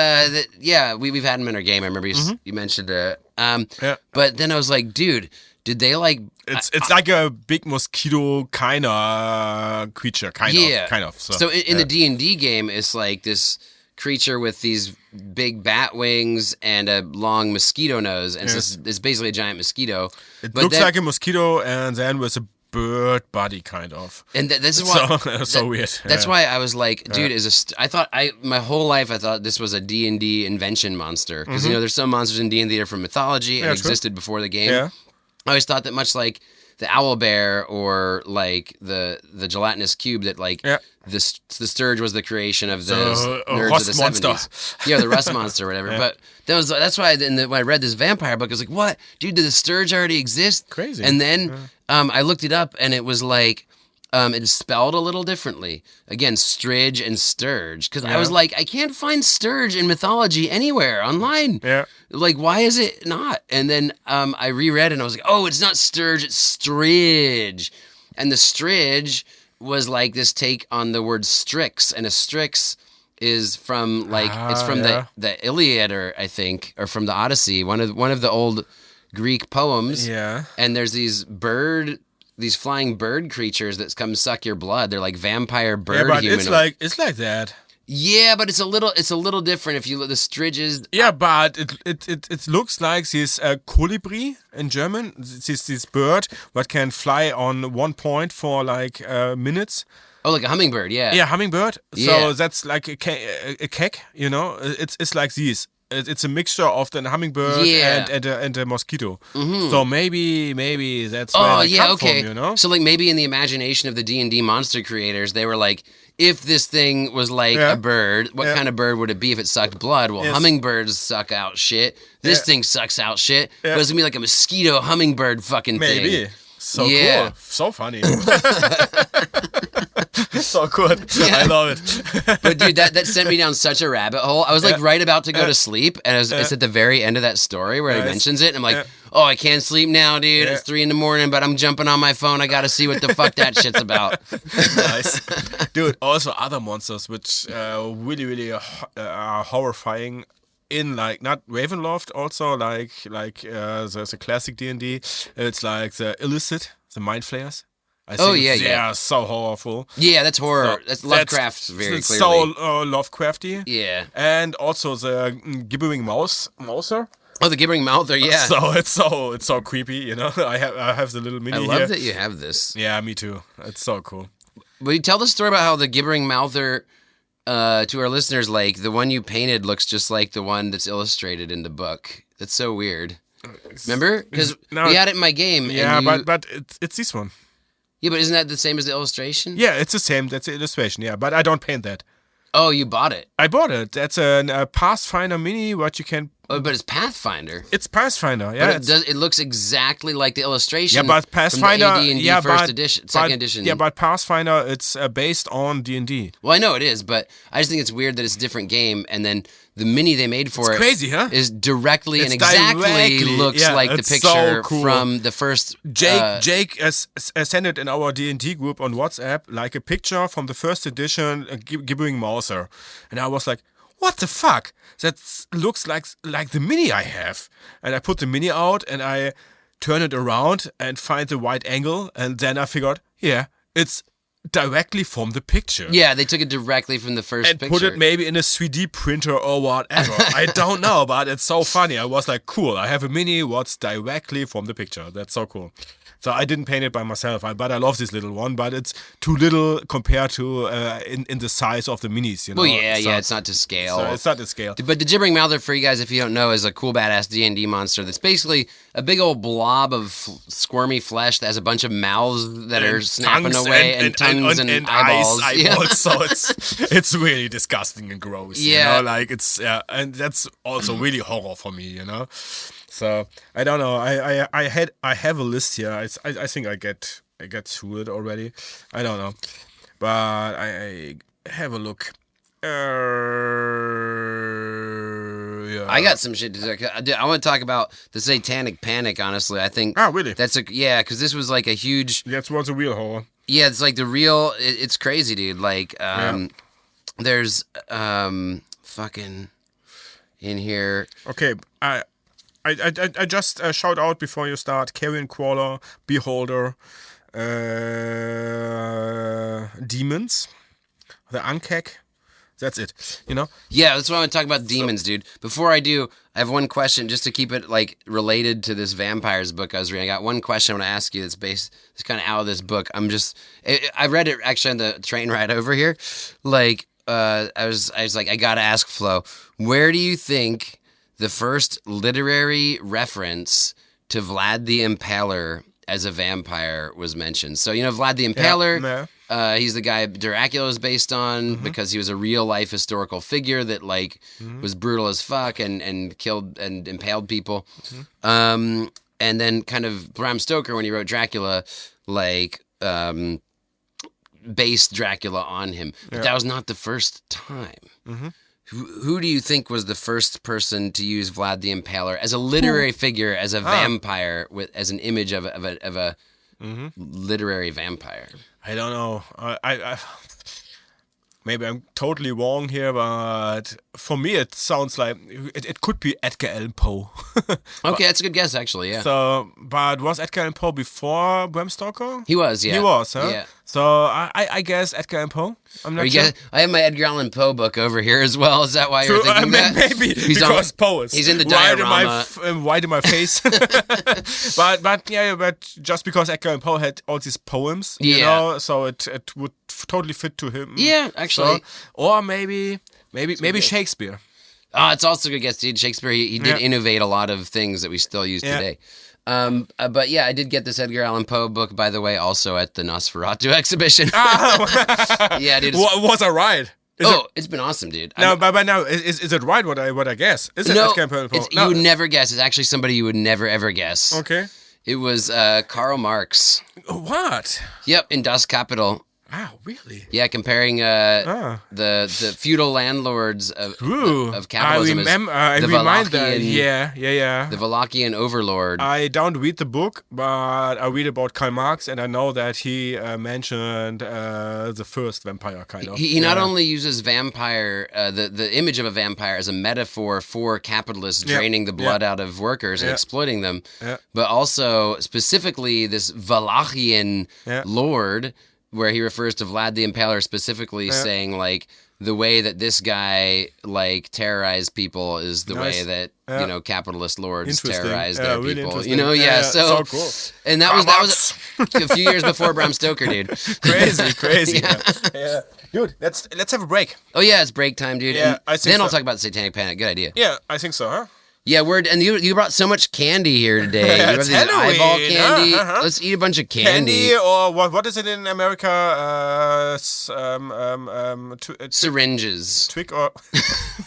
we've had him in our game. I remember you mentioned it. But then I was like, dude, did they like? It's like a big mosquito kind of creature, kind of. So in the D&D game, it's like this creature with these big bat wings and a long mosquito nose, and it's basically a giant mosquito. It looks like a mosquito, and then with a bird body, kind of. And this is why so weird. That's why I was like, dude, my whole life I thought this was a D&D invention monster, because there's some monsters in D&D that are from mythology and existed before the game. Yeah. I always thought that much like the owl bear or like the gelatinous cube that like the sturge was the creation of the nerds of the 70s. Yeah, the rust monster or whatever. Yeah. But that's why when I read this vampire book, I was like, what? Dude, did the sturge already exist? Crazy. And then I looked it up and it was like, it's spelled a little differently. Again, stridge and sturge. Because I was like, I can't find sturge in mythology anywhere online. Yeah. Like, why is it not? And then I reread it and I was like, oh, it's not sturge, it's stridge. And the stridge was like this take on the word strix. And a strix is from it's from the Iliad, or I think, or from the Odyssey, one of the old Greek poems. Yeah. And there's these flying bird creatures that come suck your blood. They're like vampire bird humanoid. Yeah, it's like that. Yeah, but it's a little different if you look at the stridges. Yeah, but it looks like this colibri in German. This bird that can fly on one point for like minutes. Oh, like a hummingbird, yeah. Yeah, hummingbird. So that's like a kek, It's like this. It's a mixture of the hummingbird and a mosquito. Mm-hmm. So maybe that's where they come from, So like maybe in the imagination of the D&D monster creators, they were like, if this thing was like a bird, what kind of bird would it be if it sucked blood? Well, hummingbirds suck out shit. This thing sucks out shit. But it's going to be like a mosquito hummingbird fucking thing. Maybe. So cool. So funny. So good. Yeah. I love it. But dude, that sent me down such a rabbit hole. I was like right about to go to sleep, and it's at the very end of that story where he mentions it, and I'm like, oh, I can't sleep now, dude. It's 3 a.m, but I'm jumping on my phone. I got to see what the fuck that shit's about. Nice. Dude, also other monsters which really, really are horrifying. In like not Ravenloft, also like the classic D&D, it's like the illicit, the mind flayers. I think they are so horrible. Yeah, that's horror. So that's Lovecraft very clearly. So Lovecrafty. Yeah. And also the gibbering mouser. Oh, the gibbering mouther, yeah. So it's so creepy, you know. I have the little mini. I love that you have this. Yeah, me too. It's so cool. Will you tell the story about how the gibbering mouther, to our listeners, like the one you painted looks just like the one that's illustrated in the book. That's so weird. Remember? Because we had it in my game. Yeah, but it's this one. Yeah, but isn't that the same as the illustration? Yeah, it's the same. That's the illustration. Yeah, but I don't paint that. Oh, you bought it? I bought it. That's a Pathfinder mini. What you can. Oh, but it's Pathfinder. It's Pathfinder. Yeah, but it looks exactly like the illustration. Yeah, but Pathfinder. From the AD&D first edition, second edition. Yeah, but Pathfinder, it's based on D&D. Well, I know it is, but I just think it's weird that it's a different game, and then the mini they made for crazy, huh? Is directly and exactly looks like the picture so cool. from the first. Jake sent it in our D&D group on WhatsApp, like a picture from the first edition, Gibbering Mouser, and I was like, what the fuck? That looks like the mini I have. And I put the mini out and I turn it around and find the right angle, and then I figured, yeah, it's directly from the picture. Yeah, they took it directly from the first picture. And put it maybe in a 3D printer or whatever. I don't know, but it's so funny. I was like, cool, I have a mini what's directly from the picture. That's so cool. So I didn't paint it by myself, but I love this little one. But it's too little compared to in the size of the minis, you know. Well, yeah, it's not to scale. So it's not to scale. But the gibbering mouther, for you guys, if you don't know, is a cool badass D&D monster that's basically a big old blob of squirmy flesh that has a bunch of mouths that are snapping away and tongues and eyeballs. Eyeballs. So it's really disgusting and gross. Yeah, you know? Like it's and that's also really horror for me, you know. So I don't know. I have a list here. I think I get through it already. I don't know, but I have a look. Yeah. I got some shit to talk. I want to talk about the Satanic Panic. Honestly, I think. Oh, really? That's because this was like a huge. That was a real horror. Yeah, it's like the real. It's crazy, dude. Like, there's fucking in here. Okay, I just shout out before you start: Carrion Crawler, Beholder, Demons, the Ankek. That's it, you know? Yeah, that's what I want to talk about, demons, dude. Before I do, I have one question just to keep it like related to this vampires book I was reading. I got one question I want to ask you it's kind of out of this book. I read it actually on the train ride over here. Like, I was like, I got to ask Flo, where do you think the first literary reference to Vlad the Impaler as a vampire was mentioned? So, you know, Vlad the Impaler, he's the guy Dracula is based on because he was a real life historical figure that like was brutal as fuck and killed and impaled people. And then kind of Bram Stoker, when he wrote Dracula, like based Dracula on him. But that was not the first time. Who do you think was the first person to use Vlad the Impaler as a literary figure, as a vampire, as an image of a literary vampire? I don't know. I maybe I'm totally wrong here, but for me it sounds like it could be Edgar Allan Poe. Okay, that's a good guess, actually. Yeah. So, but was Edgar Allan Poe before Bram Stoker? He was, yeah. He was, huh? Yeah. So I guess Edgar Allan Poe. I'm not sure. I have my Edgar Allan Poe book over here as well. Is that why you're thinking that? Maybe because Poe is. He's in the diorama. White in my face. but just because Edgar Allan Poe had all these poems, you know, so it would totally fit to him. Yeah, actually. So, or maybe Shakespeare. It's also a good guess, dude. Shakespeare, he did innovate a lot of things that we still use today. But yeah, I did get this Edgar Allan Poe book, by the way, also at the Nosferatu exhibition. Yeah, dude. Was I right? It's been awesome, dude. No, but now is it right what I guess? Is it Edgar Allan Poe? You would never guess. It's actually somebody you would never ever guess. Okay. It was Karl Marx. What? Yep, in Das Kapital. Wow, really? Yeah, comparing the feudal landlords of capitalism. I remind that. Yeah. The Wallachian overlord. I don't read the book, but I read about Karl Marx, and I know that he mentioned the first vampire, kind of. He not only uses vampire, the image of a vampire as a metaphor for capitalists draining the blood out of workers and exploiting them, but also specifically this Wallachian lord, where he refers to Vlad the Impaler specifically, saying like the way that this guy like terrorized people is the way that capitalist lords terrorize their people. Really so cool. And that was a few years before Bram Stoker, dude. Crazy. Yeah. Dude, let's have a break. Oh yeah, it's break time, dude. Yeah, I think I'll talk about the Satanic Panic. Good idea. Yeah, I think so, huh? Yeah, and you brought so much candy here today. You have It's these Halloween, eyeball candy. huh? Let's eat a bunch of candy. Or what is it in America? Syringes. Twig or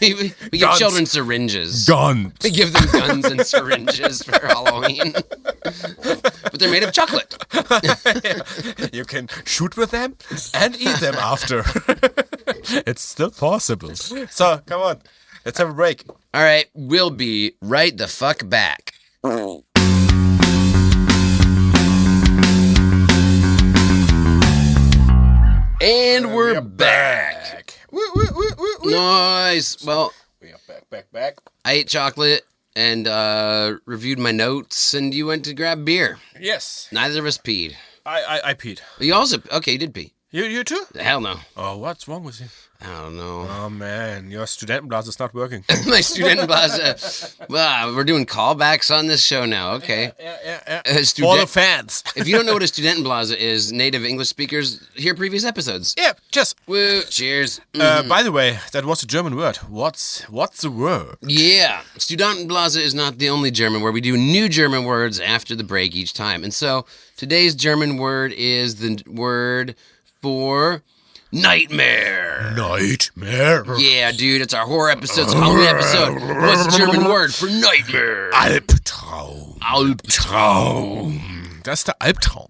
we give children syringes. guns. We give them guns and syringes for Halloween. But they're made of chocolate. You can shoot with them and eat them after. It's still possible. So, come on. Let's have a break. All right, we'll be right the fuck back. And we're back. Woo, woo, woo, woo, woo. Nice. Well, We are back. I ate chocolate and reviewed my notes, and you went to grab beer. Yes. Neither of us peed. I peed. You also you did pee. You too? Hell no. Oh, what's wrong with you? I don't know. Oh man, your Studentenblase is not working. My Studentenblase. Well, we're doing callbacks on this show now. Okay. Yeah. Student- For the fans. If you don't know what a Studentenblase is, native English speakers, hear previous episodes. Yeah, just. Woo, cheers. By the way, that was a German word. What's the word? Yeah, Studentenblase is not the only German word. We do new German words after the break each time. And so today's German word is the word for nightmare. Nightmare. Yeah, dude, it's our horror episode. It's a Halloween episode. What's the German word for nightmare? Albtraum. That's the Albtraum.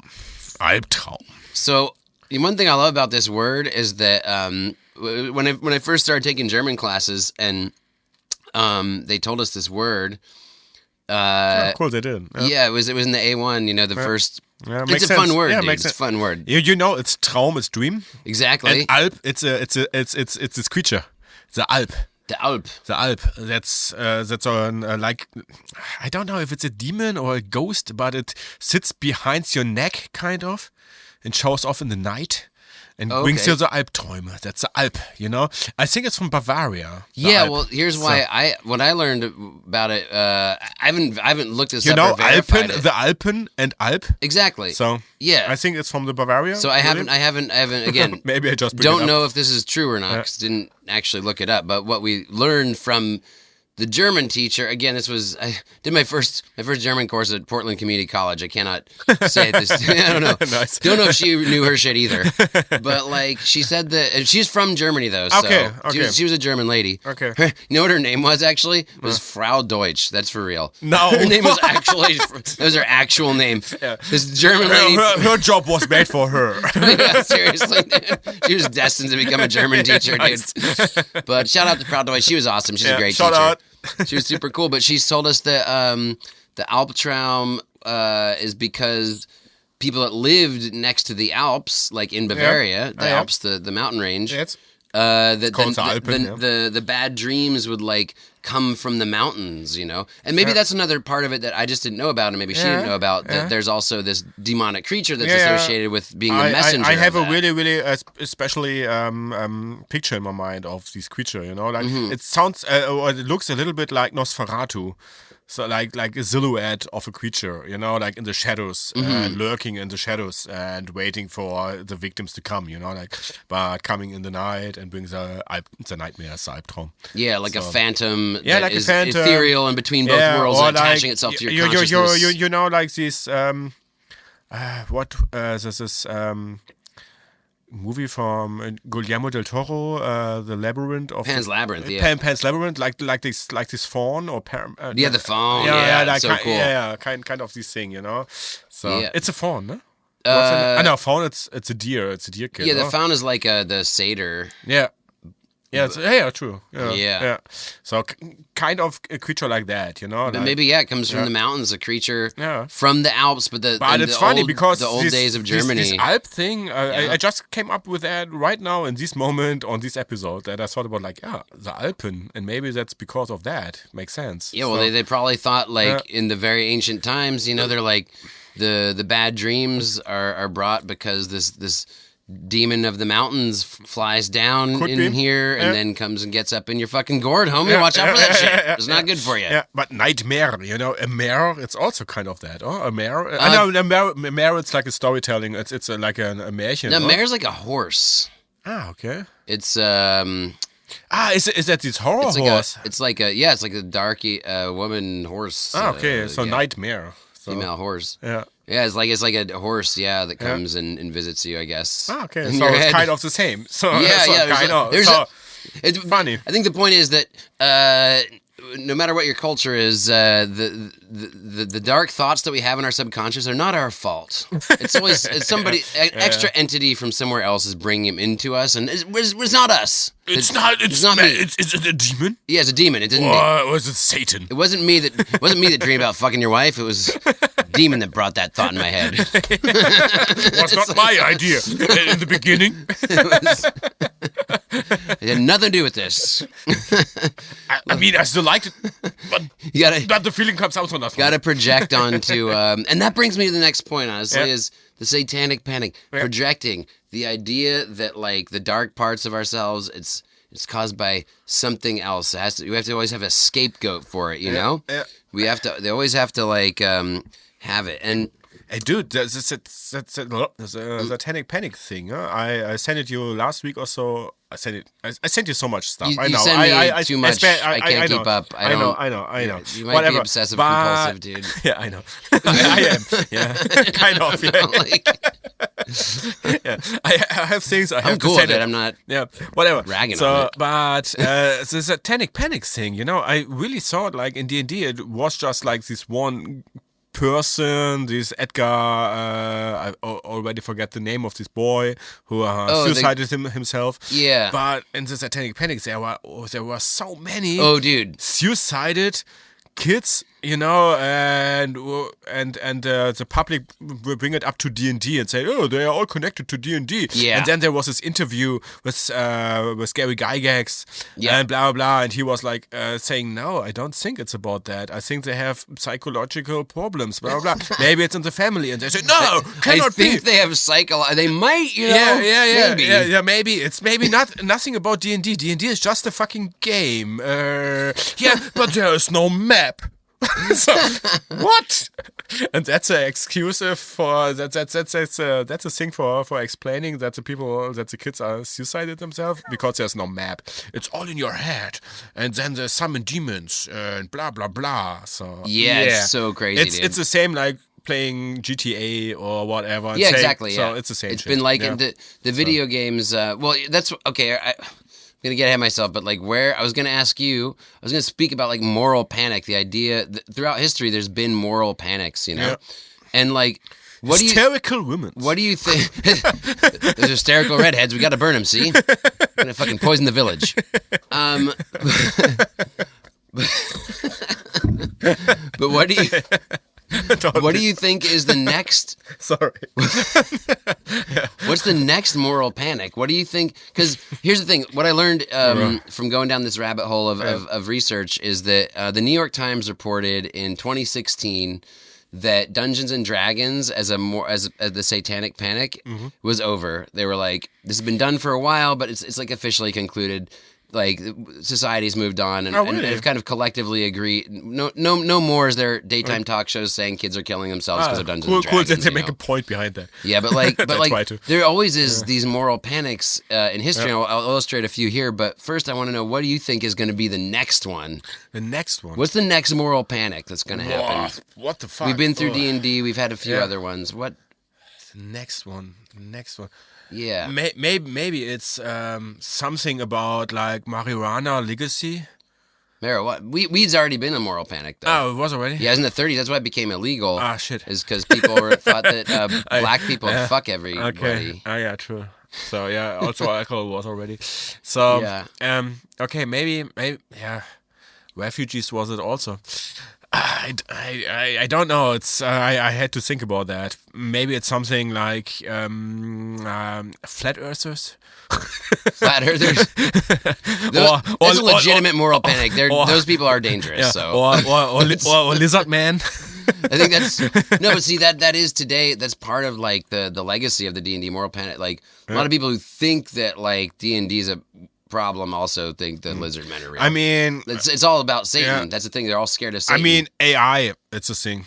So, one thing I love about this word is that when I first started taking German classes and they told us this word. Cool, they did. Yeah, it was in the A1. The first. Yeah, It's a fun word, Yeah, dude. It's a fun word. You know, it's Traum, it's dream. Exactly. And Alp, it's this creature. The Alp. The Alp. The Alp. That's like, I don't know if it's a demon or a ghost, but it sits behind your neck, kind of, and shows off in the night. And brings you the Albträume. That's the Alp, I think it's from Bavaria. Yeah, Alp. well, here's why what I learned about it. I haven't looked this up or verified it. The Alpen and Alp. Exactly. So yeah, I think it's from the Bavaria. So I haven't again. Maybe I just don't know if this is true or not. 'Cause didn't actually look it up. But what we learned from the German teacher, again, I did my first German course at Portland Community College. I cannot say this. I don't know. Nice. Don't know if she knew her shit either. But like she said that, and she's from Germany though. So Okay. She was a German lady. Okay. You know what her name was actually? It was Frau Deutsch. That's for real. No. Her name was actually, that was her actual name. Yeah. This German lady. Her job was made for her. Yeah, seriously. She was destined to become a German teacher, Nice. dude. But shout out to Frau Deutsch. She was awesome. She's a great shout teacher. out. She was super cool, but she's told us that the Albtraum is because people that lived next to the Alps, like in Bavaria, the Alps, the mountain range, Yes. the bad dreams would like come from the mountains, and maybe that's another part of it that I just didn't know about, and maybe she didn't know about. That there's also this demonic creature that's associated with being the messenger. I have of a that. really, especially picture in my mind of this creature. Like it sounds, or it looks a little bit like Nosferatu. So like a silhouette of a creature, like in the shadows, lurking in the shadows and waiting for the victims to come, but coming in the night and brings the nightmare, Albtraum. Yeah, like a phantom Yeah, that like a is phantom. ethereal in between both worlds or and attaching itself to your consciousness. Like this, this is movie from Guillermo del Toro, The Labyrinth of Pan's Labyrinth, yeah. Pan's Labyrinth, like this fawn or the fawn, yeah, so cool. Yeah, kind of this thing, So Yeah. it's a fawn, no? No, faun. It's a deer. It's a deer kid. Yeah, the faun is like the satyr. Yeah. Yeah, true. Yeah. So kind of a creature like that, you know. But maybe it comes from the mountains, a creature from the Alps. But it's funny because the old days of Germany. This Alp thing, I just came up with that right now in this moment on this episode that I thought about the Alpen, and maybe that's because of that. Makes sense. Yeah, well, they probably thought in the very ancient times, you know, they're like the bad dreams are brought because this demon of the mountains flies down here and then comes and gets up in your fucking gourd, homie. Watch out for that shit. It's not good for you. Yeah, but nightmare, you know, a mare, it's also kind of that. A mare. I know a mare, it's like a storytelling. It's like a märchen. No, mare's like a horse. Ah, okay. It's is that this horror horse? It's like a darky woman horse. Ah, okay. So nightmare. Female horse. Yeah. Yeah, it's like a horse, that comes and visits you, I guess. Ah, okay. So it's kind of the same. So it's funny. I think the point is that no matter what your culture is, the dark thoughts that we have in our subconscious are not our fault. It's always somebody, extra entity from somewhere else is bringing him into us, and it's not us. It's not me. It's a demon. Yeah, it's a demon. It didn't. Or was it Satan? It wasn't me that dreamed about fucking your wife. It was a demon that brought that thought in my head. It was not my idea in the beginning. It had nothing to do with this. I mean, I still liked it, but the feeling comes out on us. Got to project onto, and that brings me to the next point. Honestly, is the Satanic Panic, projecting the idea that like the dark parts of ourselves, it's caused by something else. We have to always have a scapegoat for it. You know, they always have to like have it. And hey, dude, there's a Satanic Panic thing. Huh? I sent it you last week or so. I sent you so much stuff. I know. You send me too much. I can't keep up. I know. You might be obsessive compulsive, dude. Yeah, I know. I am. Yeah, kind of. Yeah. I have things I have I'm cool to send with it. I'm not. Yeah, whatever. Ragging on it. But the Satanic Panic thing, you know, I really thought like in D&D it was just like this one person, this Edgar, I already forget the name of this boy who suicided himself. Yeah. But in the Satanic Panic, there were so many. Oh, dude. Suicided kids, you know, and the public will bring it up to D&D and say, oh, they are all connected to D&D. Yeah. And then there was this interview with Gary Gygax and blah, blah, blah. And he was like saying, no, I don't think it's about that. I think they have psychological problems, blah, blah, blah. Maybe it's in the family. And they say, no, cannot be. I think they have they might, you know. Yeah, maybe. It's maybe nothing about D&D. D&D is just a fucking game. But there is no map. So, what? And that's an excuse for that's a thing for explaining that the kids are suicided themselves because there's no map. It's all in your head, and then there's summon demons and blah blah blah. So it's so crazy. It's the same like playing GTA or whatever. Yeah, exactly. So it's the same. It's been like the video games. Well, that's okay. I'm gonna get ahead of myself, but like I was gonna ask you, I was gonna speak about like moral panic, the idea that throughout history there's been moral panics, you know, and like hysterical women. What do you think? Those hysterical redheads, we gotta burn them. See, gonna fucking poison the village. But what do you? What do you think is the next? Sorry. What's the next moral panic? What do you think? Because here's the thing. What I learned from going down this rabbit hole of research is that the New York Times reported in 2016 that Dungeons and Dragons as the Satanic Panic was over. They were like, this has been done for a while, but it's like officially concluded. Like society's moved on and have kind of collectively agreed. No more is there daytime talk shows saying kids are killing themselves because of Dungeons and Dragons. Cool that they make a point behind that. Yeah, but there always is these moral panics in history. And I'll illustrate a few here. But first, I want to know, what do you think is going to be the next one? The next one. What's the next moral panic that's going to happen? What the fuck? We've been through D&D. We've had a few other ones. What? The next one. Yeah. Maybe it's something about like marijuana legacy. What? Weed's already been a moral panic, though. Oh, it was already? Yeah, in the 30s. That's why it became illegal. Ah, shit. Is because people thought that black people fuck everybody. Okay. Oh, yeah, true. So, yeah, also alcohol was already. So, okay, maybe, yeah. Refugees was it also? I don't know. It's I had to think about that. Maybe it's something like flat earthers. Flat earthers. That's a legitimate moral panic. Those people are dangerous. Yeah, so or lizard man. I think that's no, but see that is today. That's part of like the legacy of the D&D moral panic. Like a lot of people who think that like D&D is a problem also think that lizard men are real. I mean, it's all about Satan. Yeah. That's the thing. They're all scared of Satan. I mean, AI. It's a thing.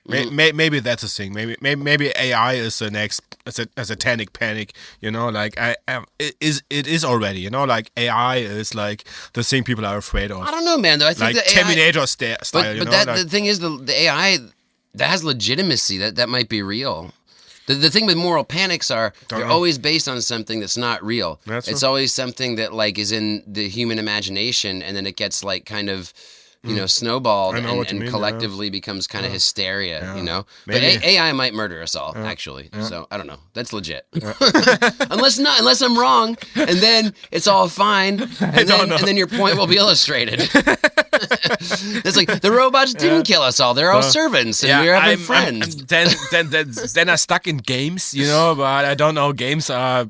Maybe that's a thing. Maybe AI is the next a Satanic Panic. You know, like it is already. You know, like AI is like the thing people are afraid of. I don't know, man. Though I think like the Terminator AI, style. But you know? that like, the thing is the AI that has legitimacy. That might be real. The thing with moral panics are they're always based on something that's not real. It's always something that like is in the human imagination, and then it gets like kind of, snowballed and collectively becomes kind of hysteria. Yeah. You know, maybe. But AI might murder us all actually. Yeah. So I don't know. That's legit. Yeah. unless I'm wrong, and then it's all fine, and then your point will be illustrated. It's like the robots didn't kill us all; they're all servants, and we're having friends. Then I stuck in games, but I don't know. Games are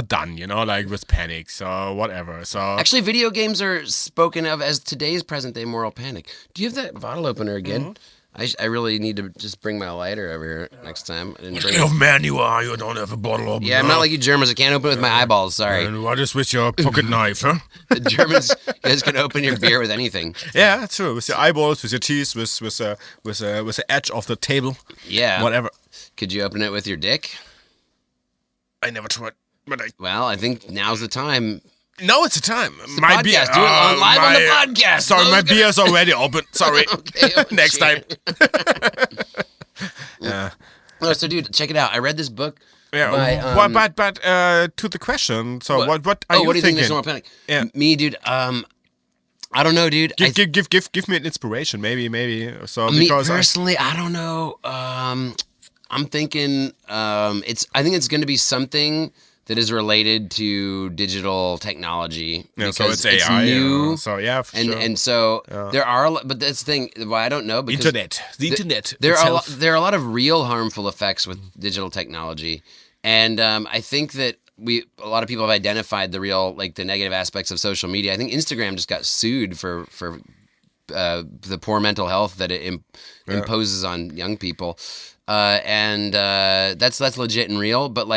done, like with panic, so whatever. So actually, video games are spoken of as today's present day moral panic. Do you have that bottle opener again? Mm-hmm. I really need to just bring my lighter over here next time. What kind of man you are? You don't have a bottle opener. Yeah, I'm not like you Germans. I can't open it with my eyeballs. Sorry. And what is with your pocket knife, huh? The Germans, you guys can open your beer with anything. Yeah, that's true. With your eyeballs, with your teeth, with the edge of the table. Yeah. Whatever. Could you open it with your dick? I never tried, but Well, I think now's the time. No, it's the time. It's the my podcast. Beer, do it live on the podcast. Sorry, my beer's already open. Sorry. Okay, next time. Yeah. Oh, so, dude, check it out. I read this book. Yeah. But to the question. So, what are you thinking? What do you think is moral panic? Yeah. Me, dude. I don't know, dude. Give me an inspiration, maybe. So me personally, I don't know. I'm thinking. I think it's going to be something that is related to digital technology. Yeah, so it's AI. It's new. So yeah, and so there are, but that's the thing. Why I don't know because the internet. There are a lot of real harmful effects with digital technology, and I think that a lot of people have identified the real the negative aspects of social media. I think Instagram just got sued for the poor mental health that it imposes on young people, and that's legit and real, but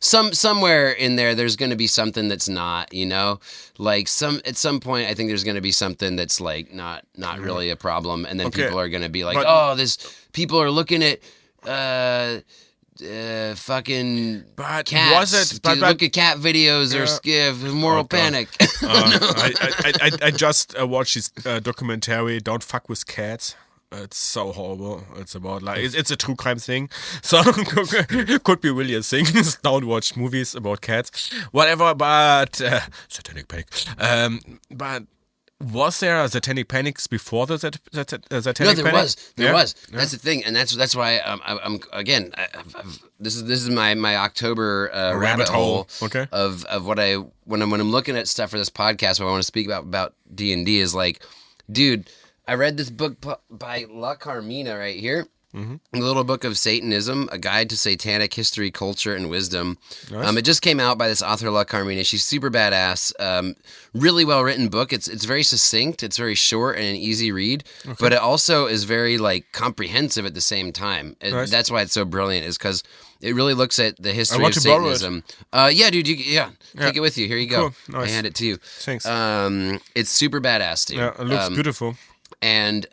somewhere in there's going to be something that's not, at some point I think there's going to be something that's not really a problem, and then people are going to be like, people are looking at fucking cats. Look at cat videos or skiff moral panic. I just watched this documentary, Don't Fuck with Cats. It's so horrible. It's about it's a true crime thing. So could be really a thing. Don't watch movies about cats, whatever. But Satanic Panic. But was there a Satanic Panic before the Satanic Panic? No, there was. There was. That's the thing, and that's why I'm again. This is my October rabbit hole. Okay. Of what when I'm looking at stuff for this podcast, what I want to speak about D&D is dude. I read this book by La Carmina right here. Mm-hmm. The Little Book of Satanism, A Guide to Satanic History, Culture, and Wisdom. Nice. It just came out by this author, La Carmina. She's super badass. Really well-written book. It's very succinct. It's very short and an easy read. Okay. But it also is very, comprehensive at the same time. Nice. That's why it's so brilliant, is because it really looks at the history of Satanism. Yeah, dude. Take it with you. Here you go. Cool. Nice. I hand it to you. Thanks. It's super badass, dude. Yeah, it looks beautiful. And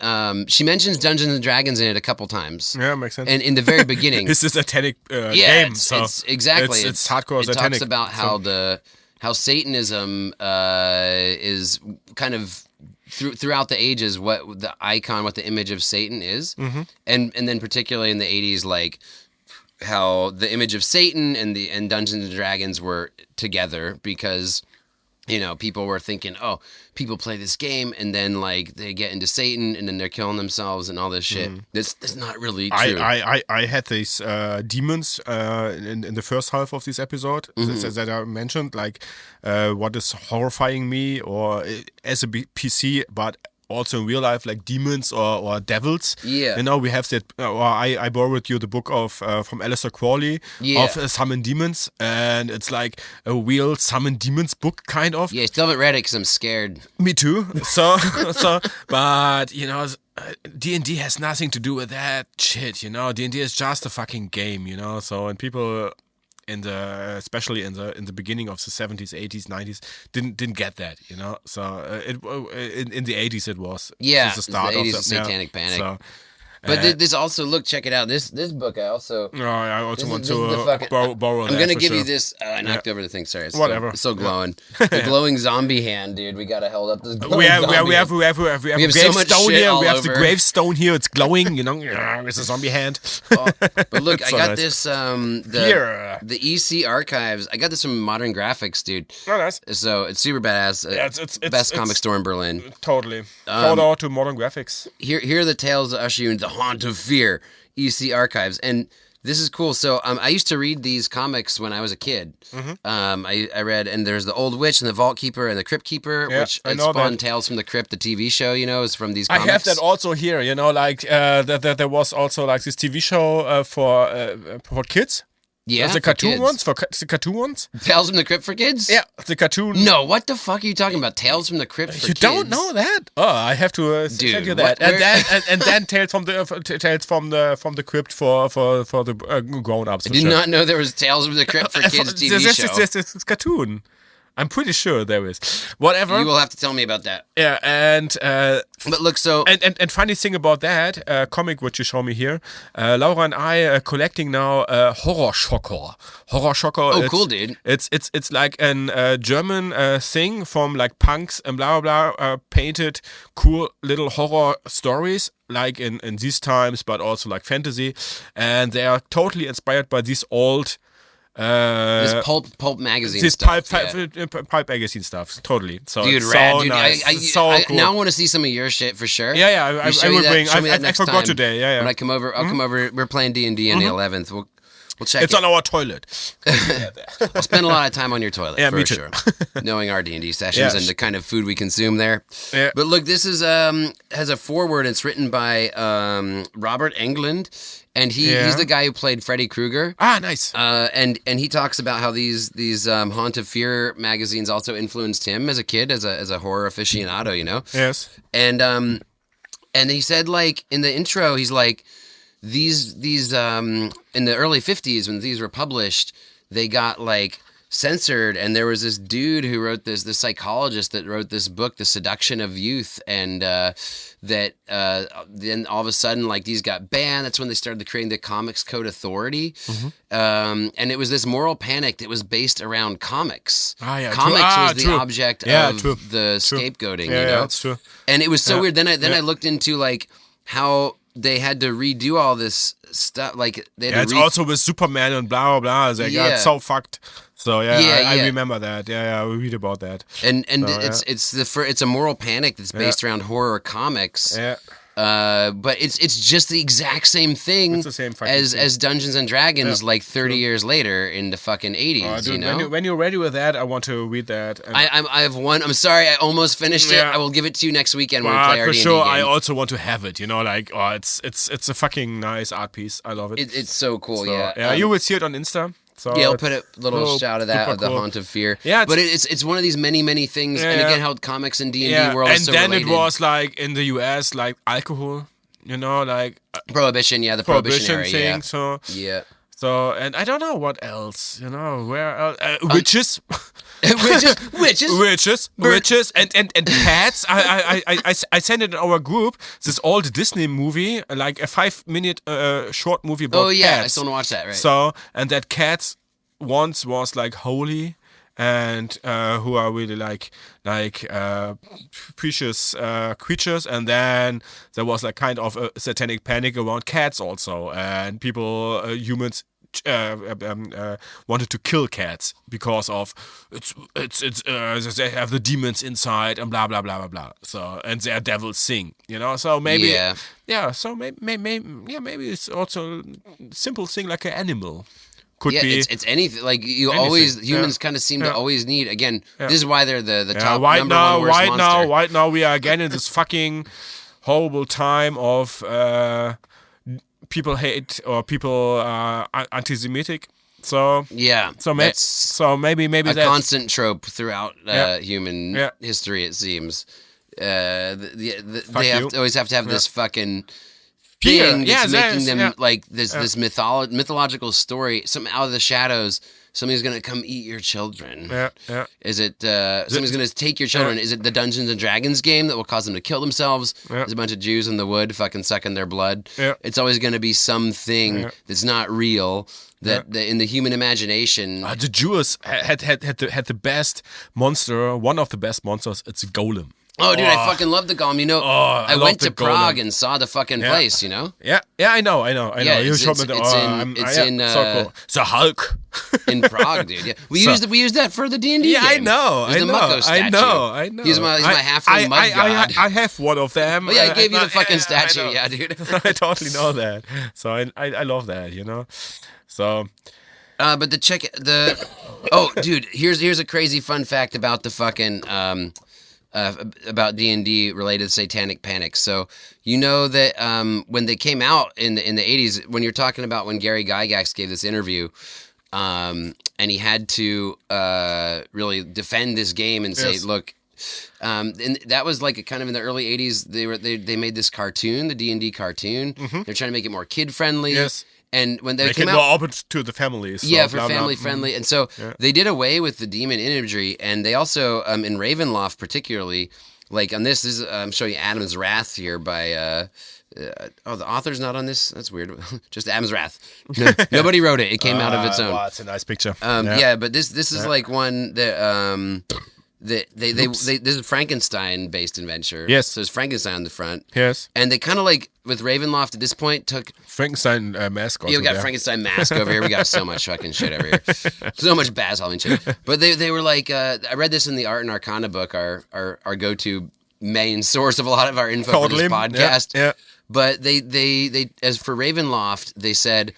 she mentions Dungeons and Dragons in it a couple times. Yeah, makes sense. And in the very beginning, this is a satanic game. It's exactly. It's hardcore satanic. It talks about how Satanism is kind of throughout the ages what the icon, what the image of Satan is, and then particularly in the 80s, how the image of Satan and Dungeons and Dragons were together because you know, people were thinking, oh, people play this game and then like they get into Satan and then they're killing themselves and all this shit. That's not really true. I had these demons in the first half of this episode that I mentioned, like what is horrifying me or as a PC, but also in real life, like demons or devils. Yeah. You know, we have that, or I borrowed you the book of from Aleister Crowley of Summon Demons, and it's like a real Summon Demons book, kind of. Yeah, I still haven't read it because I'm scared. Me too. So, but, you know, D&D has nothing to do with that shit, you know. D&D is just a fucking game, you know. So, and people especially in the beginning of the 70s, 80s, 90s, didn't get that, you know. So in the 80s it was the start 80s of the Satanic Panic. So, but this also, look, check it out. This book I also want to borrow. I'm gonna give sure. you this. I knocked over the thing. Sorry, it's whatever. It's so glowing. The glowing zombie hand, dude. We gotta hold up this. We have so much gravestone shit here. all We have the over. gravestone here. It's glowing, you know. It's a zombie hand. But look, I So got nice. this. Here. The EC archives. I got this from Modern Graphics, dude. Oh, nice. So it's super badass. It's best comic store in Berlin. Totally. Shout out to Modern Graphics. Here are the tales that usher you into the haunt of fear. EC archives, and this is cool. So I used to read these comics when I was a kid. I read, and there's the Old Witch and the Vault Keeper and the Crypt Keeper, which spawned Tales from the Crypt, the TV show. You know, is from these comics. I have that also here. You know, like that there was also like this TV show for kids. Yeah, the cartoon ones the cartoon ones. Tales from the Crypt for kids. Yeah, the cartoon. No, what the fuck are you talking about? Tales from the Crypt for kids. You don't know that? Oh, I have to send you that. And then Tales from the Crypt for the grown ups. I did not know there was Tales from the Crypt for kids TV show. It's cartoon. I'm pretty sure there is. Whatever. You will have to tell me about that. Yeah, and but look, so and funny thing about that comic which you show me here, Laura and I are collecting now Horror Shocker. Horror Shocker. Oh, cool, dude. It's like an German thing from like punks and blah blah blah, painted cool little horror stories like in these times, but also like fantasy, and they are totally inspired by these old. This pulp magazine this stuff. pulp magazine stuff, totally. So dude, it's rad, so dude. nice. I Cool. now want to see some of your shit for sure. Yeah. I will bring. I forgot time. today. Yeah. When I come over, I'll come over. We're playing D&D on the 11th. We'll check. It's on our toilet. I'll spend a lot of time on your toilet. Yeah, for me too. sure. Knowing our D&D sessions and the kind of food we consume there. Yeah. But look, this is has a foreword. It's written by Robert Englund. And he's the guy who played Freddy Krueger. Ah, nice. And he talks about how these Haunt of Fear magazines also influenced him as a kid, as a horror aficionado, you know. Yes. And he said, like, in the intro, he's like, these in the early 50s when these were published, they got like censored, and there was this dude who wrote this psychologist that wrote this book, The Seduction of Youth, and then all of a sudden, like, these got banned. That's when they started creating the Comics Code Authority. And it was this moral panic that was based around comics. Comics was the object of the scapegoating, yeah, you know? that's true. And it was so weird. Then I looked into, like, how they had to redo all this stuff. Like, they had it's also with Superman and blah, blah, blah. They got so fucked. So I remember that. Yeah, we read about that. And it's a moral panic that's based around horror comics. Yeah. But it's just the exact same thing It's the same fucking thing. as Dungeons and Dragons, like 30 years later in the fucking 80s. Dude, you know, when you're ready with that, I want to read that. And I have one. I'm sorry, I almost finished it. I will give it to you next weekend when we play our for D&D sure, game. I also want to have it. You know, like it's a fucking nice art piece. I love it. It's so cool. So, yeah. you will see it on Insta. So Yeah, I'll put a little shout of that of the cool. Haunt of Fear. Yeah, but it's one of these many things. Yeah, and again, yeah. how comics and D&D world and is so then related. it was like in the US, like alcohol. You know, like Prohibition. Yeah, the Prohibition era. thing. Yeah. So Yeah. So, and I don't know what else, you know, where else? Witches. witches, and cats. I sent it in our group. This old Disney movie, like a 5-minute short movie about cats. I still want to watch that, right? So, and that cats once was like holy, and who are really like precious creatures, and then there was like kind of a satanic panic around cats also, and people humans wanted to kill cats because of they have the demons inside and blah blah blah blah blah. So and they are devils sing, So maybe So maybe it's also a simple thing like an animal. Could be. It's anything. Like humans kind of seem to always need. Again, this is why they're the top number one worst monster. Right now, we are again in this fucking horrible time of people hate or people anti-Semitic. So maybe a constant trope throughout human history. It seems they always have to have this fucking thing that's making them like this mythological story. Something out of the shadows. Somebody's gonna come eat your children. Is it somebody's gonna take your children? Is it the Dungeons and Dragons game that will cause them to kill themselves? There's a bunch of Jews in the wood fucking sucking their blood. It's always gonna be something that's not real. That in the human imagination, the Jews had the best monster. One of the best monsters. It's a golem. Oh, dude, I fucking love the golem. I went to Prague and saw the fucking place. Yeah, I know. Yeah, you showed me so cool. So Hulk in Prague, dude. Yeah, we used that for the D&D game. I know. I know. He's my halfling mud god. I have one of them. Oh, yeah, I gave you the fucking statue. Yeah, dude. I totally know that. So I love that. So. But dude, here's a crazy fun fact about the fucking about D&D related to Satanic Panic. So that when they came out in the 80s, when you're talking about when Gary Gygax gave this interview, and he had to really defend this game and say, look, and that was like kind of in the early 80s. They made this cartoon, the D&D cartoon. They're trying to make it more kid friendly. Yes. And when they make came it out, more open to the families. So for family friendly. And so they did away with the demon imagery, and they also in Ravenloft particularly, like on this is I'm showing you Adam's Wrath here by the author's not on this. That's weird. Just Adam's Wrath. Nobody wrote it. It came out of its own. Wow, it's a nice picture. But this is like one that this is a Frankenstein based adventure. Yes. So there's Frankenstein on the front. Yes. And they kind of like with Ravenloft at this point took Frankenstein mask. We got Frankenstein mask over here. We got so much fucking shit over here. So much Baz Halloween shit. But they were like, I read this in the Art and Arcana book, our go-to main source of a lot of our info for this podcast. Yeah. But they as for Ravenloft, they said,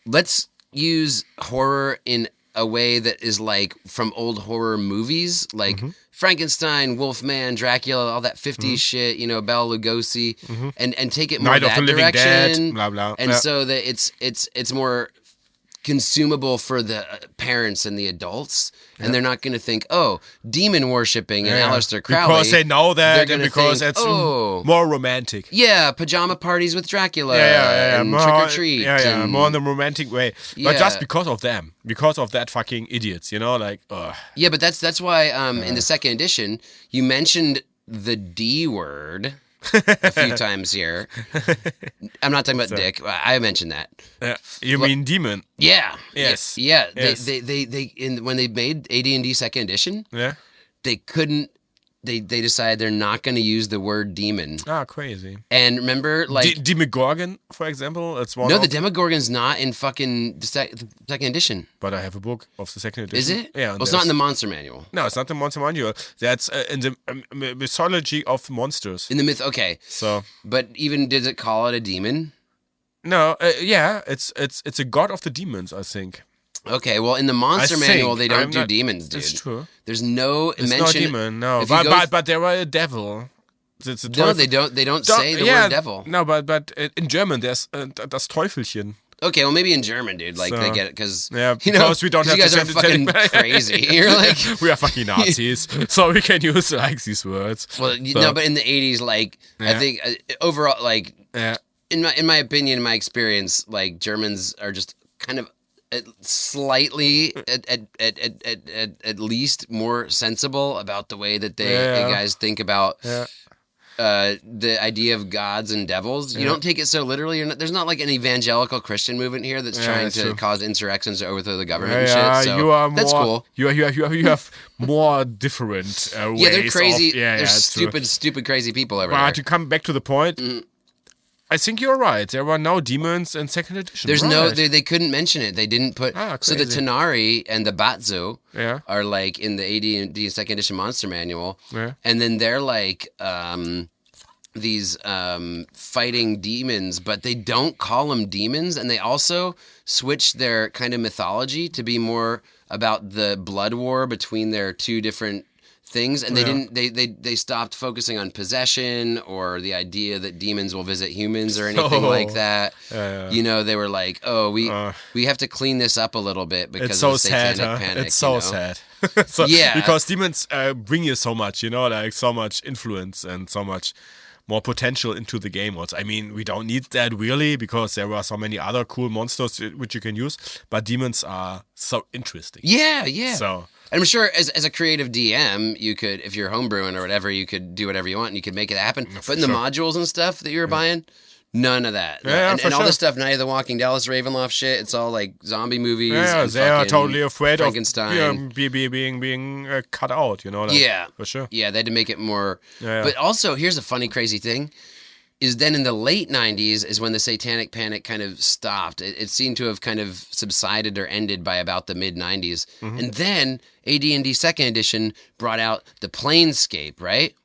let's use horror in a way that is like from old horror movies, like Frankenstein, Wolfman, Dracula, all that 50s shit, Bela Lugosi, and take it more Night that of the Living direction, Dead, blah blah, and so that it's more consumable for the parents and the adults, and they're not going to think, demon worshipping and Aleister Crowley, because they know that, and because it's more romantic. Yeah, pajama parties with Dracula, and more, trick or treat, more in the romantic way, but just because of them, because of that fucking idiots, like. Yeah, but that's why in the second edition you mentioned the D word a few times here. I'm not talking about dick. I mentioned that. You mean demon? Yeah. Yes. Yeah. Yes. They when they made AD&D second edition, they couldn't. They decided they're not going to use the word demon. Crazy. And remember, like Demogorgon, for example, it's one. No, the Demogorgon's not in fucking the second edition. But I have a book of the second edition. Is it? Yeah. Well, it's not in the monster manual. No, it's not the monster manual. That's in the mythology of monsters. In the myth, okay. So, but even did it call it a demon? No, it's a god of the demons, I think. Okay, well, in the monster manual, they don't do demons, dude. It's true. There's no mention. It's no demon, no. But there were a devil. No, they don't say the word devil. No, but in German, there's das Teufelchen. Okay, well, maybe in German, dude. Like, they get it because because we don't have you guys are fucking crazy. You're like we are fucking Nazis, so we can use like these words. Well, no, but in the 80s, like I think overall, like in my opinion, in my experience, like Germans are just kind of slightly at least more sensible about the way that they guys think about the idea of gods and devils. You don't take it so literally. There's not like an evangelical Christian movement here that's trying to cause insurrections to overthrow the government and shit. So you are that's cool. You have more different ways. Yeah, they're crazy. They're stupid crazy people over there. But to come back to the point, I think you're right. There were no demons in second edition. There's right. no, they couldn't mention it. They didn't put. So the Tanari and the Batzo are like in the AD&D second edition monster manual, and then they're like these fighting demons, but they don't call them demons, and they also switched their kind of mythology to be more about the blood war between their two different things, and they stopped focusing on possession or the idea that demons will visit humans or anything like that. You know, they were like, oh, we have to clean this up a little bit because of the Satanic Panic. It's so sad. Because demons bring you so much, you know, like so much influence and so much more potential into the game. Also, I mean, we don't need that really because there are so many other cool monsters which you can use, but demons are so interesting. Yeah. So. And I'm sure as a creative DM, you could, if you're homebrewing or whatever, you could do whatever you want and you could make it happen. But in the modules and stuff that you were buying, none of that. And all this stuff, Night of the Walking, Dallas Ravenloft shit, it's all like zombie movies. Yeah, they are totally afraid Frankenstein. of being cut out, you know? Like, for sure. Yeah, they had to make it more. But also, here's a funny, crazy thing. Is then in the late 90s is when the Satanic Panic kind of stopped. It seemed to have kind of subsided or ended by about the mid-90s. And then AD&D 2nd Edition brought out the Planescape, right?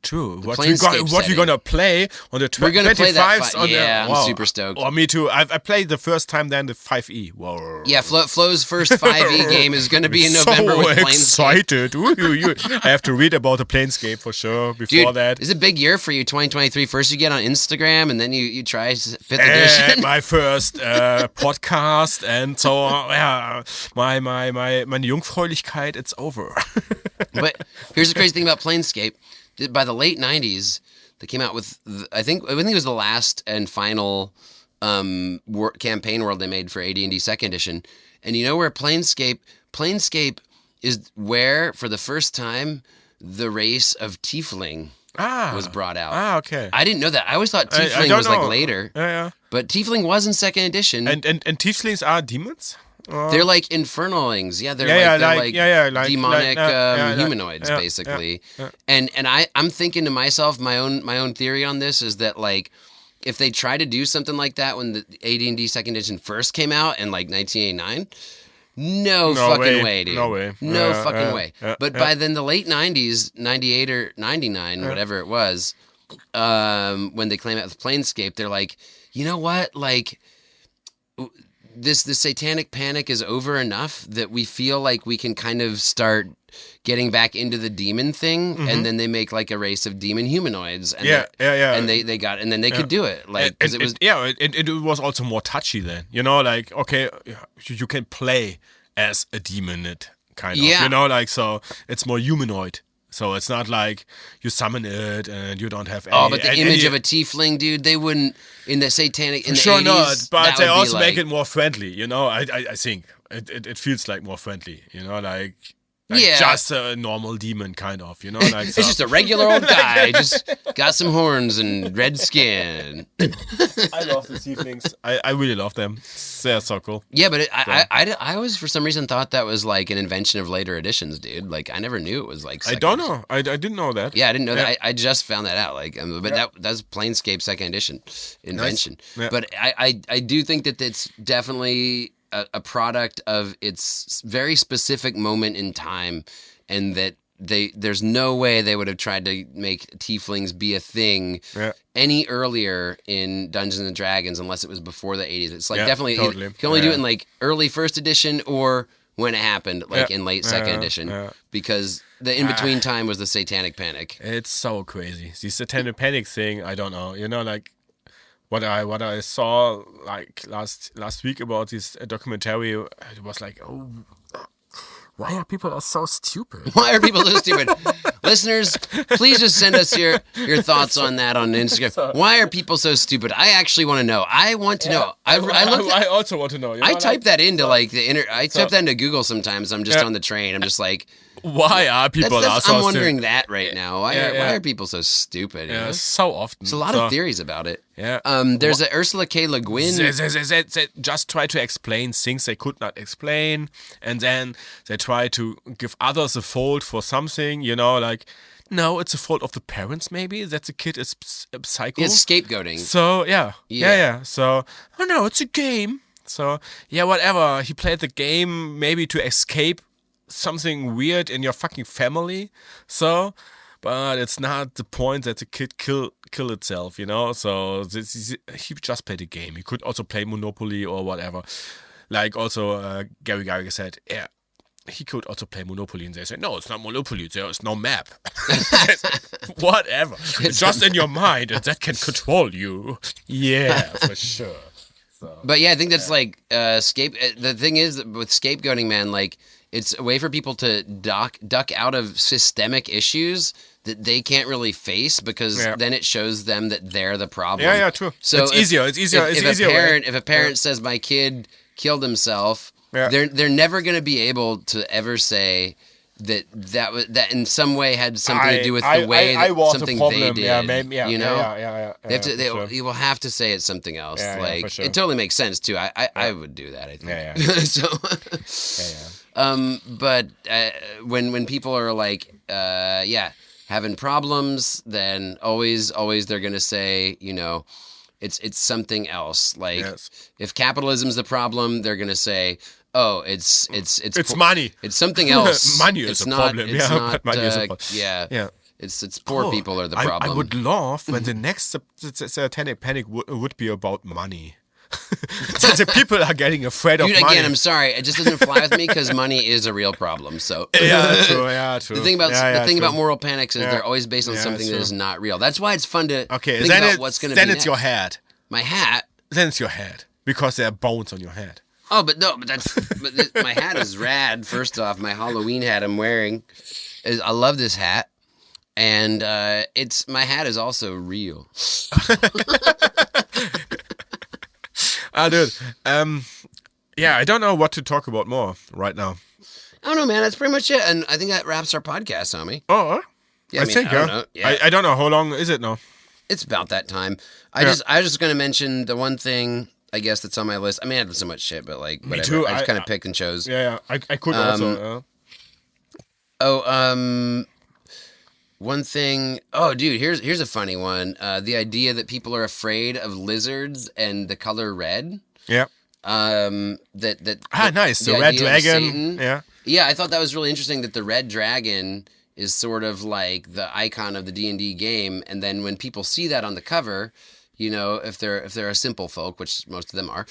True. What we're gonna play on the 25th? I'm super stoked. Oh, me too. I played the first time then the 5e. Whoa. Yeah, Flo's first 5e game is going to be in November with Planescape. Excited. I have to read about the Planescape for sure before that. It's a big year for you, 2023. First you get on Instagram and then you try 5th edition. My first podcast and so my Jungfräulichkeit, it's over. But here's the crazy thing about Planescape. By the late 90s, they came out with, I think it was the last and final campaign world they made for AD&D 2nd Edition. And you know where Planescape is where, for the first time, the race of Tiefling was brought out. Okay. I didn't know that. I always thought Tiefling was like later. Yeah. But Tiefling was in 2nd Edition. And Tieflings are demons? They're like infernalings. Yeah, they're like demonic humanoids, basically. And I'm thinking to myself, my own theory on this is that like if they try to do something like that when the AD&D 2nd Edition first came out in like 1989, no fucking way, dude. No way. No fucking way. But by then the late 90s, 98 or 99, whatever it was, when they came out with Planescape, they're like, you know what? Like the Satanic Panic is over enough that we feel like we can kind of start getting back into the demon thing, and then they make like a race of demon humanoids. And and they got, and then they could do it, like because it was it was also more touchy then, you know, like okay, you can play as a demon, kind of, you know, like so it's more humanoid. So it's not like you summon it and you don't have any... Oh, but the image of a tiefling, dude, they wouldn't... In the satanic... In the sure 80s, not, but they also like, make it more friendly, you know? I think. It feels like more friendly, you know? Like just a normal demon, kind of, you know? Like it's just a regular old guy, just got some horns and red skin. I love the tieflings. I really love them. They're so cool. Yeah, but I always, for some reason, thought that was like an invention of later editions, dude. Like, I never knew it was like... I don't know. I didn't know that. Yeah, I didn't know that. I just found that out. Like, but that's Planescape 2nd Edition invention. Nice. But I do think that it's definitely... a product of its very specific moment in time, and that there's no way they would have tried to make tieflings be a thing any earlier in Dungeons and Dragons unless it was before the 80s. It's like definitely totally. You can only do it in like early 1st edition or when it happened, like in late 2nd edition, because the in-between time was the Satanic Panic. It's so crazy. The Satanic Panic thing, I don't know. You know, like what I saw like last week about this documentary, it was like, oh, why are people so stupid? Why are people so stupid? Listeners, please just send us your thoughts on that on Instagram. Why are people so stupid? I actually want to know. I want to know. I also want to know. You know, I type that into like I type that into Google sometimes. I'm just on the train. I'm just like, why are people so I'm wondering that right now. Why are people so stupid? Yeah, so often. There's a lot of theories about it. Yeah. There's a Ursula K. Le Guin. They just try to explain things they could not explain, and then they try to give others a fault for something. You know, like No, it's a fault of the parents. Maybe that the kid is psycho. It's scapegoating. So yeah. So no, it's a game. So yeah, whatever. He played the game maybe to escape something weird in your fucking family. So, but it's not the point that the kid kill itself, you know. So he just played a game. He could also play Monopoly or whatever. Like also Gary Gygax said, yeah. He could also play Monopoly, and they say, no, it's not Monopoly, there's no map. Whatever. It's just in your mind, and that can control you. Yeah, for sure. So, but yeah, I think that's like the thing is with scapegoating, man, like it's a way for people to duck out of systemic issues that they can't really face, because then it shows them that they're the problem. Yeah, true. So it's easier. If a parent says my kid killed himself, they're never going to be able to ever say that in some way had something to do with the way that something they did. You know, you will have to say it's something else. Like sure. it totally makes sense too. I would do that. I think. But when people are like, having problems, then always they're gonna say, you know, it's something else. Like if capitalism's the problem, they're gonna say, oh, it's money. It's something else. Money is a problem. It's not. Money is a problem. Yeah. It's poor people are the problem. I would love when the next Satanic Panic would be about money. The people are getting afraid of money. Again, I'm sorry, it just doesn't fly with me because money is a real problem. So true. The thing about moral panics is they're always based on something that is not real. That's why it's fun to think about what's going to be then next. it's your head. My hat. Then it's your head because there are bones on your head. Oh, but my hat is rad. First off, my Halloween hat I'm wearing I love this hat, and my hat is also real. Dude. I don't know what to talk about more right now. I don't know, man. That's pretty much it, and I think that wraps our podcast, homie. Oh, yeah. I think, don't know. Yeah. I don't know how long is it now. It's about that time. I was just going to mention the one thing, I guess, that's on my list. I mean, I have so much shit, but like, whatever. Me too. I just kind of picked and chose. Yeah. I could also. One thing. Oh, dude, here's a funny one. The idea that people are afraid of lizards and the color red. Yeah. Nice. The red dragon. Yeah. Yeah, I thought that was really interesting that the red dragon is sort of like the icon of the D&D game, and then when people see that on the cover, you know, if they're a simple folk, which most of them are,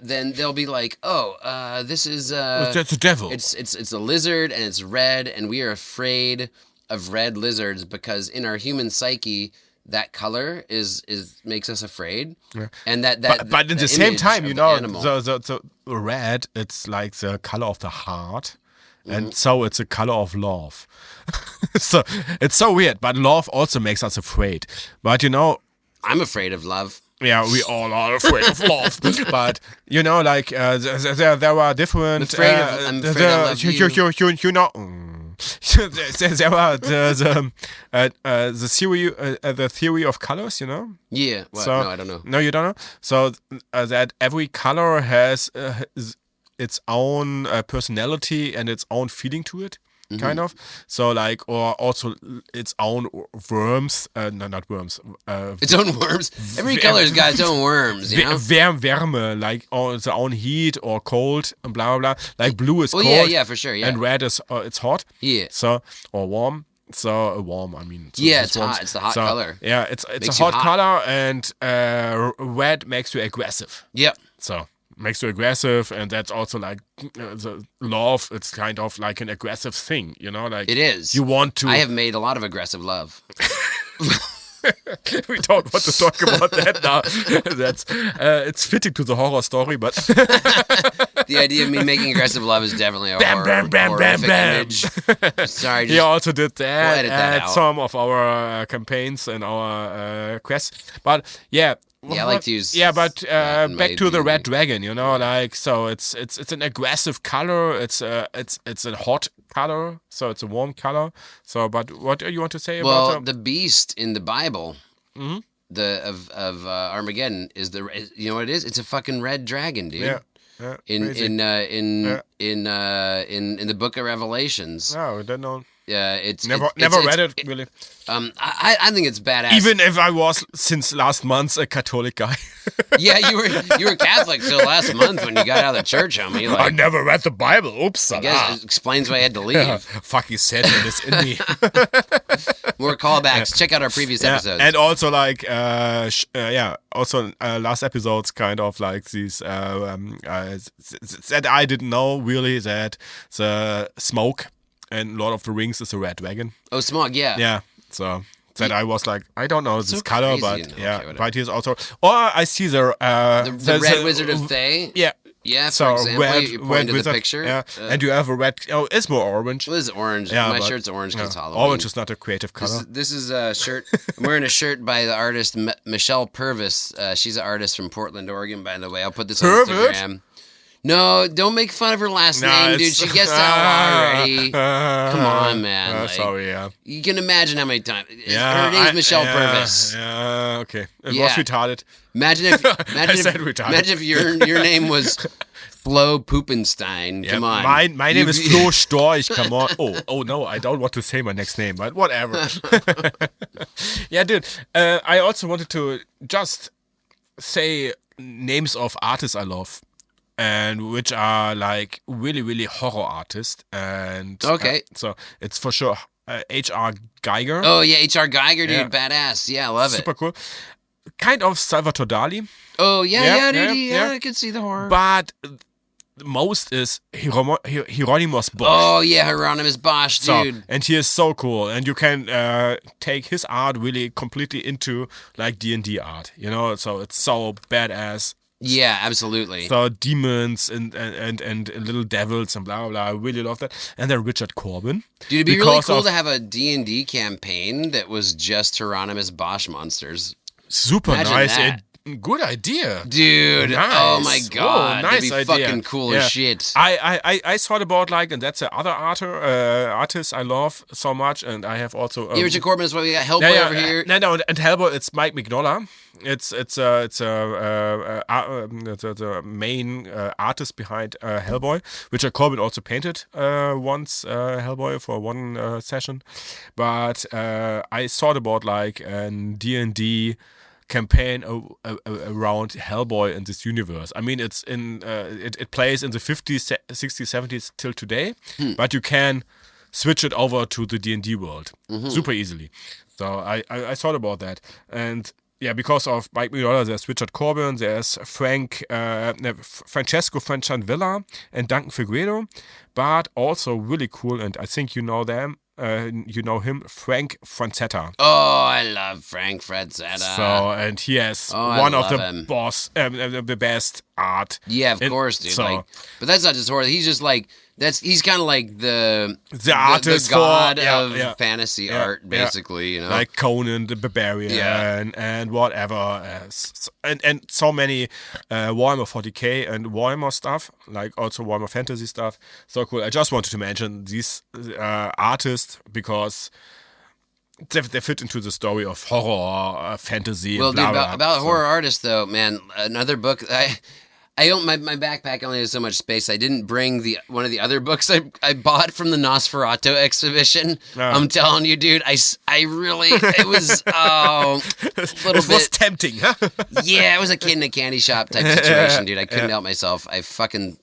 then they'll be like, "Oh, this is it's a devil. It's a lizard and it's red, and we are afraid of red lizards because in our human psyche, that color is makes us afraid." Yeah. And but at the same time, you know, the red, it's like the color of the heart. And so it's a color of love. So it's so weird, but love also makes us afraid. But you know, I'm afraid of love. Yeah, we all are afraid of love. But you know, like there are different. I'm afraid I love you. You know, there are the theory of colors. You know. Yeah. What? So, no, I don't know. No, you don't know. So that every color has its own personality and its own feeling to it, kind of. So like, or also its own worms. No, not worms. Its own worms. Every color's got its own worms. You know. Wärme, like its own heat or cold, and blah blah blah. Like blue is cold. Yeah, for sure. Yeah. And red is it's hot. Yeah. So or warm. So warm, I mean. So yeah, it's hot. It's the hot color. Yeah, it's a hot color, and red makes you aggressive. Yep. So. Makes you aggressive, and that's also like the love. It's kind of like an aggressive thing, you know. Like it is. You want to. I have made a lot of aggressive love. We don't want to talk about that now. That's it's fitting to the horror story, but the idea of me making aggressive love is definitely a horrific image. Sorry, he also did that, we'll edit that at out. some of our campaigns and our quests. But yeah. Yeah, I like to use. Yeah, but back to the red dragon, you know, like so it's an aggressive color. It's a hot color, so it's a warm color. So, but what do you want to say about? Well, the beast in the Bible, of Armageddon is you know what it is? It's a fucking red dragon, dude. Yeah. In the Book of Revelations. No, I don't know. never read it really. I think it's badass. Even if I was since last month a Catholic guy. Yeah, you were Catholic till last month when you got out of the church, homie. Like, I never read the Bible. Oops. I guess it explains why I had to leave. Fucking Satan is in me. More callbacks. Check out our previous episodes. And also like last episodes kind of like these that I didn't know really that the smoke and Lord of the Rings is a red dragon. Oh, smog, yeah. Yeah. So that I was like, I don't know this color, but okay, but here's also, or I see the Red Wizard of Thay. Yeah. Yeah, so for example, you point to wizard, the picture. Yeah, and you have a red. Oh, it's more orange. Well, this is orange. Yeah, my shirt's orange because it's Halloween. Orange is not a creative color. This is a shirt. I'm wearing a shirt by the artist Michelle Purvis. She's an artist from Portland, Oregon, by the way. I'll put this on Instagram. No, don't make fun of her last name, dude. She gets that already. Come on, man. Like, sorry, yeah. You can imagine how many times. Yeah, her name's Michelle Purvis. Yeah, okay. It was retarded. Imagine if your name was Flo Poopenstein. Yeah, come on. My name is Flo Storch. Come on. Oh no, I don't want to say my next name, but whatever. Yeah, dude. I also wanted to just say names of artists I love. And which are like really, really horror artists. And okay. So it's for sure H.R. Geiger. Oh, yeah, H.R. Geiger, dude. Yeah. Badass. Yeah, I love Super cool. Kind of Salvatore Dali. Oh, yeah, dude. Yeah, I can see the horror. But most is Hieronymus Bosch. Oh, yeah, Hieronymus Bosch, dude. So, and he is so cool. And you can take his art really completely into like D&D art, you know? So it's so badass. Yeah, absolutely. So demons and little devils and blah, blah, blah. I really love that. And then Richard Corbin. Dude, it'd be really cool to have a D&D campaign that was just Hieronymus Bosch monsters. Super Imagine nice. That. Good idea. Dude, nice. Oh my god. Nice That'd be idea. fucking cool as shit. I thought about like, and that's the other artist I love so much, and I have also Richard Corbin is what we got. Hellboy over here. No, and Hellboy, it's Mike Mignola. It's the main artist behind Hellboy. Richard Corbin also painted once Hellboy for one session, but I thought about like an D&D campaign around Hellboy in this universe. I mean, it's in it plays in the 50s, 60s, 70s till today, but you can switch it over to the D&D world super easily. So I thought about that, and yeah, because of Mike Mignola, there's Richard Corbin, there's Francesco Franchanvilla and Duncan Figueredo, but also really cool, and I think you know them. You know him, Frank Francetta. Oh, I love Frank Francetta. So, and he has one of the best art. Yeah, of course, dude. So, but that's not just horror. He's just like he's kind of like the artist, the god of fantasy art, basically. You know, like Conan the Barbarian and whatever, and so many Warhammer 40k and Warhammer stuff, like also Warhammer Fantasy stuff. So cool. I just wanted to mention these artists because they fit into the story of horror, fantasy. Well, and blah, dude, blah, about horror artists though, man, another book. I don't. My backpack only has so much space. I didn't bring one of the other books I bought from the Nosferatu exhibition. I'm telling you, dude. I really it was a little bit. It was tempting, huh? Yeah, it was a kid in a candy shop type situation, dude. I couldn't help myself. I fucking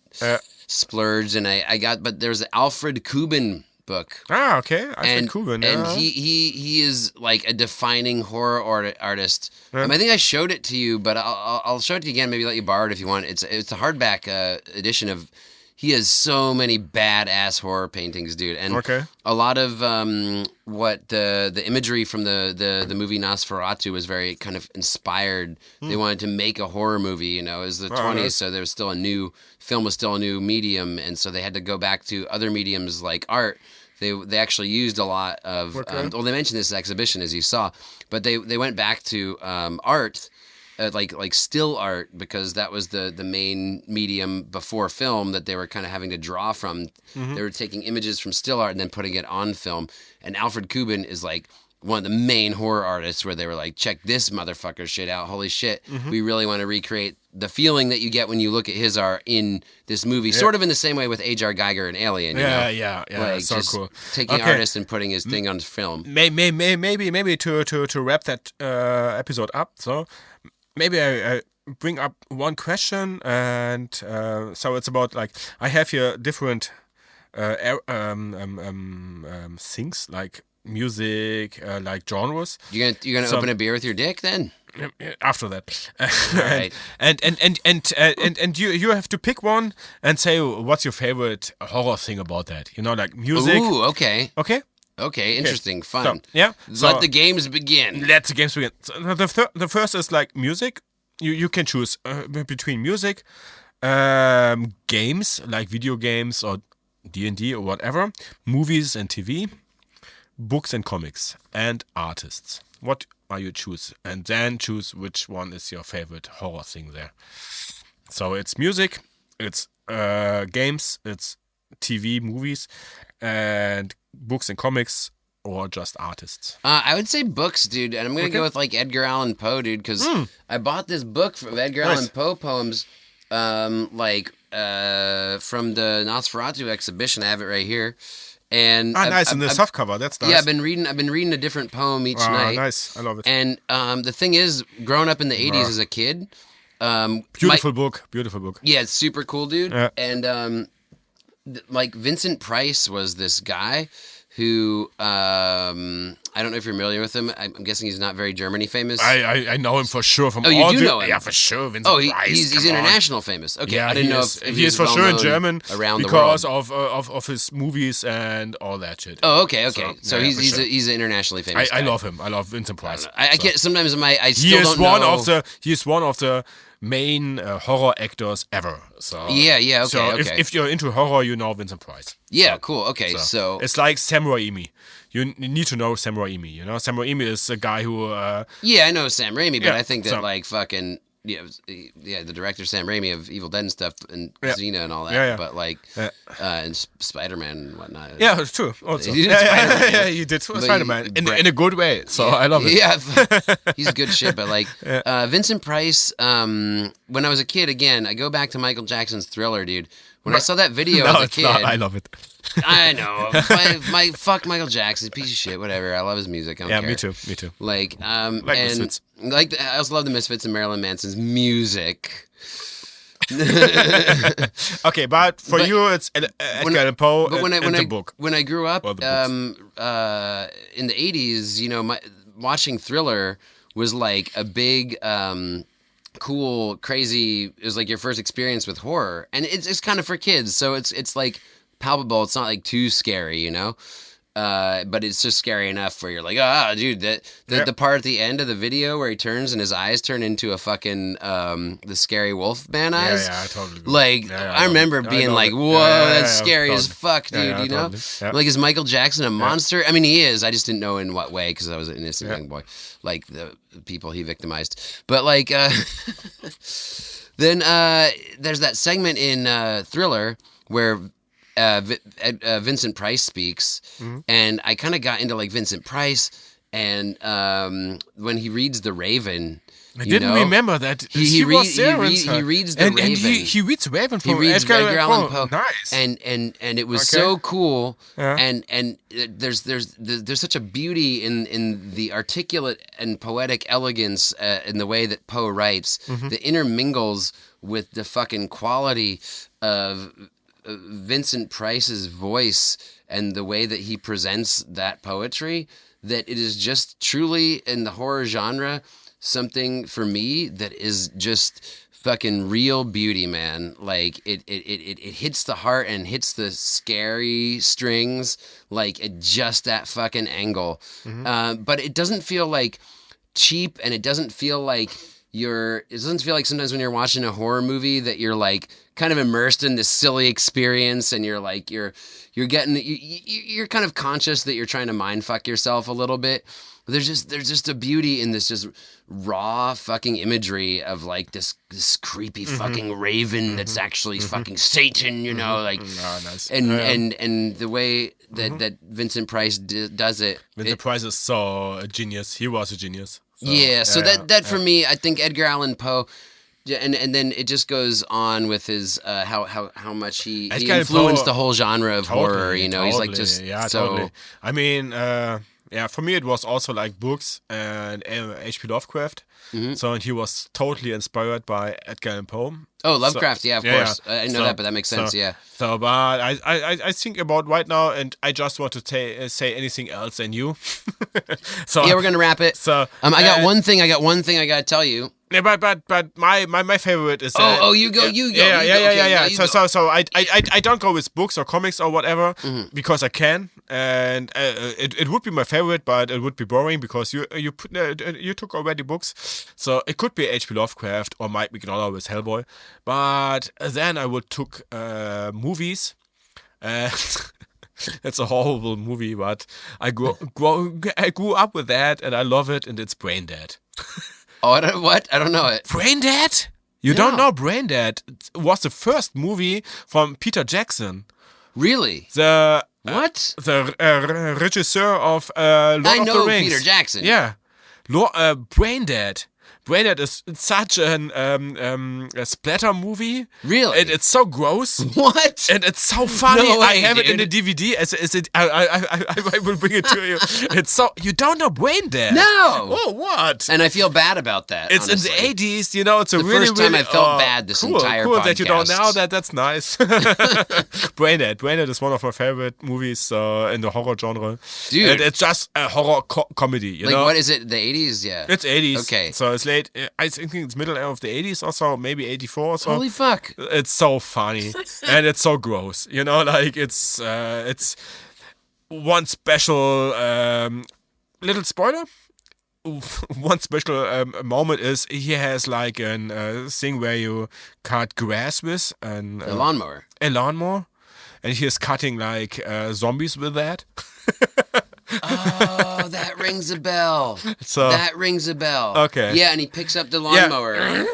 splurged, and I got. But there's an Alfred Kubin book. Ah, okay. Alfred Kubin. And he is like a defining horror artist. I think I showed it to you, but I'll show it to you again. Maybe let you borrow it if you want. It's a hardback edition of. He has so many badass horror paintings, dude, and a lot of what the imagery from the movie Nosferatu was very kind of inspired. They wanted to make a horror movie, you know, it was the 20s, so there was still film was still a new medium, and so they had to go back to other mediums like art. They actually used a lot of well, they mentioned this exhibition as you saw, but they went back to art. Like still art, because that was the main medium before film that they were kind of having to draw from. They were taking images from still art and then putting it on film. And Alfred Kubin is like one of the main horror artists where they were like, check this motherfucker shit out. Holy shit. We really want to recreate the feeling that you get when you look at his art in this movie, sort of in the same way with H.R. Geiger and Alien. You know? Yeah. Like So just cool. taking artist and putting his thing on film. Maybe to wrap that episode up. So maybe I bring up one question, and so it's about like I have here different things like music, like genres. You're gonna open a beer with your dick then? After that, Right. and you have to pick one and say what's your favorite horror thing about that. You know, like music. Ooh, okay. Okay, Interesting, fun. So, yeah. Let the games begin. Let the games begin. So the first is like music. You can choose between music, games like video games or D&D or whatever, movies and TV, books and comics, and artists. What are you choose? And then choose which one is your favorite horror thing there. So it's music, it's games, it's TV, movies, and books and comics, or just artists. I would say books, dude, and I'm gonna go with like Edgar Allan Poe, dude, because I bought this book of Edgar Allan Poe poems, from the Nosferatu exhibition. I have it right here, and nice, and the softcover. That's nice. Yeah, I've been reading a different poem each night. Nice, I love it. And the thing is, growing up in the '80s as a kid, beautiful book. Yeah, it's super cool, dude. Yeah. And like Vincent Price was this guy who I don't know if you're familiar with him. I'm guessing he's not very Germany famous. I know him for sure from Oh, you all do the, know him? Yeah, for sure. Vincent Price. He's international famous. Okay, Yeah, I didn't know if he is for well sure in known German around because the world. of his movies and all that shit. Oh, okay. So yeah, for he's sure. he's an internationally famous. I guy. love him. I love Vincent Price. I can't. Sometimes I He still is don't one know. he is one of the main horror actors ever. So Yeah. Okay. So okay. if you're into horror, you know Vincent Price. Yeah. Cool. Okay. So it's like Sam Raimi. You need to know Sam Raimi. You know, Sam Raimi is a guy who. yeah, I know Sam Raimi, but Yeah, I think that so- like fucking the director Sam Raimi of Evil Dead and stuff and Xena and all that. Yeah. But like and Spider-Man and whatnot. Yeah, it's true. Also. He did Spider-Man. Yeah, you did Spider-Man Brett- in a good way. So I love it. Yeah, he's good shit. But like Vincent Price, when I was a kid, again, I go back to Michael Jackson's Thriller, dude. When I saw that video No, as a it's kid, not. I love it. I know. Fuck Michael Jackson, piece of shit, whatever. I love his music. I don't care. Me too. Like, Like and Misfits. like I also love the Misfits and Marilyn Manson's music. Okay, but for you, it's Edgar Allan Poe and the book. When I grew up Or the in the 80s, you know, watching Thriller was like a big cool, crazy. It was like your first experience with horror, and it's kind of for kids, so it's like palpable. It's not like too scary, you know. But it's just scary enough where you're like, dude, the part at the end of the video where he turns and his eyes turn into a fucking the scary wolf man eyes. Yeah, I totally. Like I remember being like, whoa, that's scary as fuck, dude. Yeah, you know, totally. Yeah. like is Michael Jackson a monster? I mean, he is. I just didn't know in what way because I was an innocent young boy, like the people he victimized. But like, then there's that segment in Thriller where Vincent Price speaks, and I kind of got into like Vincent Price, and when he reads The Raven, I didn't remember that he was there. he reads The and Raven. he reads Raven from He reads Edgar Allan Poe. Nice. And it was so cool. Yeah. And there's such a beauty in the articulate and poetic elegance in the way that Poe writes that intermingles with the fucking quality of Vincent Price's voice and the way that he presents that poetry, that it is just truly in the horror genre something for me that is just fucking real beauty, man. Like it hits the heart and hits the scary strings like at just that fucking angle. But it doesn't feel like cheap, and it doesn't feel like, it doesn't feel like sometimes when you're watching a horror movie that you're like kind of immersed in this silly experience, and you're like you're kind of conscious that you're trying to mind fuck yourself a little bit. There's just a beauty in this just raw fucking imagery of like this creepy fucking raven that's actually fucking Satan, like nice. and the way that Vincent Price does it. Vincent Price is so a genius. He was a genius. So, that for me, I think Edgar Allan Poe. And then it just goes on with his how much he influenced the whole genre of horror. He's like just totally. I mean, for me it was also like books and H.P. Lovecraft. So and he was totally inspired by Edgar Allan Poe. Oh, Lovecraft, of course. I know that, but that makes sense. So, but I think about right now, and I just want to say anything else than you. So we're gonna wrap it. So I got one thing. I gotta tell you. Yeah, but my favorite is you go. Yeah. So I don't go with books or comics or whatever because I can, and it would be my favorite, but it would be boring because you took already books, so it could be H.P. Lovecraft or Mike Mignola with Hellboy, but then I would took movies. It's a horrible movie, but I grew up with that and I love it, and it's Brain Dead. Oh, what? I don't know it. Brain Dead? You don't know Brain Dead? It was the first movie from Peter Jackson. Really? The The regisseur of Lord of the Rings. I know Peter Jackson. Yeah. Brain Dead. Brain Dead is such a splatter movie. Really? It's so gross. What? And it's so funny. No way, I have dude. it in the DVD. I will bring it to you. It's so... You don't know Brain Dead? No. Oh, what? And I feel bad about that, It's honestly. in the 80s, it's a the really, first time really... I felt bad this entire cool podcast. that you don't know that. That's nice. Brain Dead is one of my favorite movies in the horror genre. Dude. And it's just a horror comedy, you know? What is it? The 80s? Yeah. It's 80s. Okay. So it's late. I think it's middle of the 80s or so, maybe 84 or so. Holy fuck. It's so funny. And it's so gross. Like it's one special little spoiler. One special moment is he has like a thing where you cut grass with a lawnmower. A lawnmower. And he is cutting like zombies with that. Oh, that rings a bell. That rings a bell. Okay. Yeah, and he picks up the lawnmower. Yeah.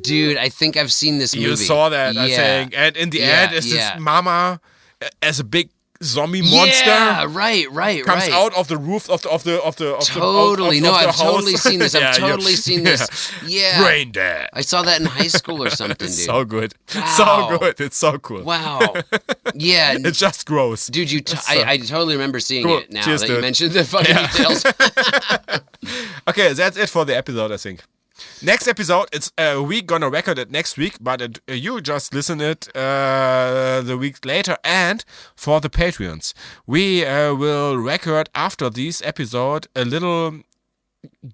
Dude, I think I've seen this movie. You saw that, I think. And in the end, is this mama as a big zombie monster. Yeah, right. Comes out of the roof of the totally. of I've house. totally seen this. I've totally seen this. Yeah. Brain Dead. I saw that in high school or something, dude. So good. Wow. So good. It's so cool. Wow. Yeah. It's just gross. Dude, I totally remember seeing it now Cheers, that dude. you mentioned the fucking details. Okay, that's it for the episode, I think. Next episode, it's we gonna record it next week, but you just listen it the week later. And for the Patreons, we will record after this episode a little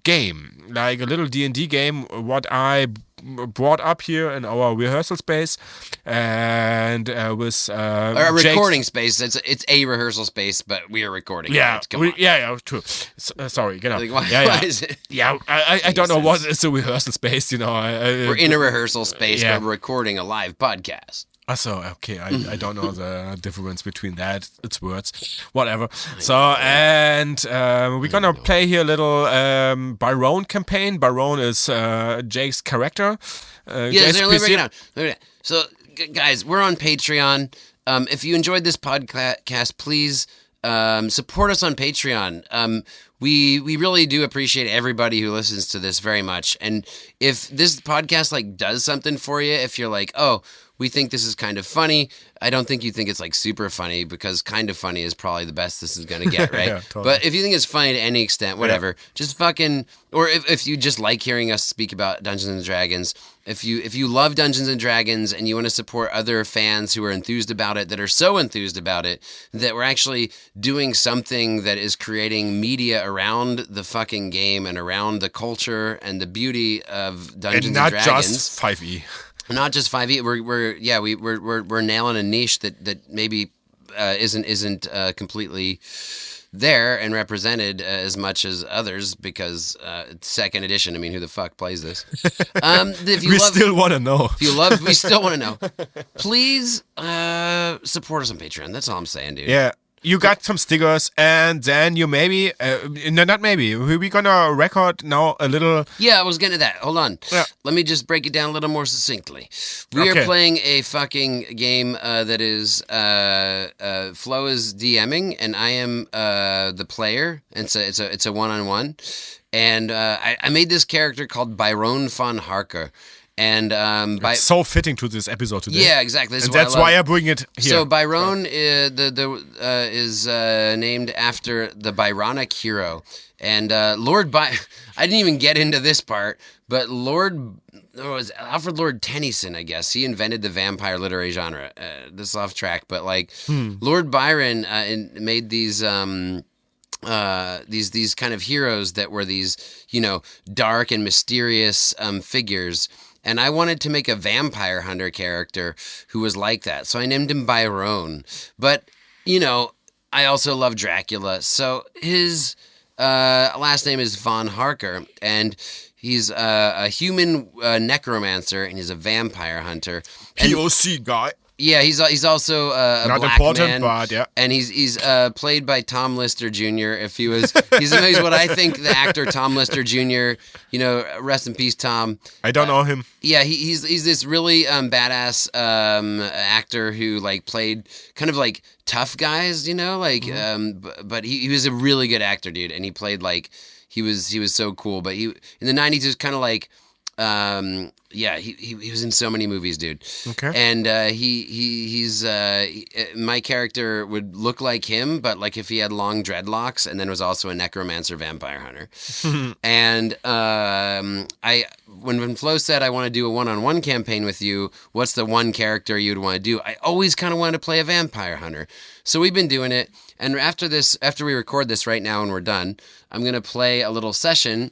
game, like a little D&D game, what I brought up here in our rehearsal space, and with a recording space. It's a rehearsal space, but we are recording. Yeah, it. Come on. Yeah, true. Sorry, why is it? Yeah, I don't know what is a rehearsal space. We're in a rehearsal space, but we're recording a live podcast. So okay, I don't know the difference between that. It's words, whatever. And we're gonna play here a little Byron campaign. Byron is Jake's character. Let me break it down. So, guys, we're on Patreon. If you enjoyed this podcast, please support us on Patreon. We really do appreciate everybody who listens to this very much. And if this podcast does something for you, if you're like, oh, we think this is kind of funny. I don't think you think it's super funny, because kind of funny is probably the best this is going to get, right? Totally. But if you think it's funny to any extent, whatever, just fucking, or if you just like hearing us speak about Dungeons and Dragons, if you love Dungeons and Dragons and you want to support other fans who are enthused about it, that are so enthused about it, that we're actually doing something that is creating media around the fucking game and around the culture and the beauty of Dungeons and Dragons. And not just 5e. Not just 5e. We're nailing a niche that maybe isn't completely there and represented as much as others because it's second edition. I mean, who the fuck plays this? If you still want to know. We still want to know. Please support us on Patreon. That's all I'm saying, dude. Yeah. You got some stickers, and then you maybe, no, not maybe, we're gonna record now a little. Yeah, I was getting to that. Hold on. Yeah. Let me just break it down a little more succinctly. We are playing a fucking game that is, Flo is DMing, and I am the player, and it's a one-on-one. And I made this character called Byron von Harker. And it's so fitting to this episode today. Yeah, exactly. That's why I bring it here. So Byron is named after the Byronic hero, and Lord I didn't even get into this part, but was Alfred Lord Tennyson, I guess. He invented the vampire literary genre. This is off track, but like Lord Byron made these. These kind of heroes that were these, dark and mysterious figures. And I wanted to make a vampire hunter character who was like that. So I named him Byron. But, I also love Dracula. So his last name is von Harker. And he's a human necromancer, and he's a vampire hunter. POC guy. Yeah, he's also a not black important, man, but yeah, and he's played by Tom Lister Jr. If he was, he's what I think the actor Tom Lister Jr. Rest in peace, Tom. I don't know him. Yeah, he's this really badass actor who like played kind of like tough guys, but he was a really good actor, dude, and he played like he was so cool. But he in the 90s was kind of like. He was in so many movies, dude. Okay. And he's my character would look like him, but like if he had long dreadlocks, and then was also a necromancer vampire hunter. And when Flo said I want to do a one-on-one campaign with you, what's the one character you'd want to do? I always kind of wanted to play a vampire hunter. So we've been doing it, and after we record this right now and we're done, I'm gonna play a little session,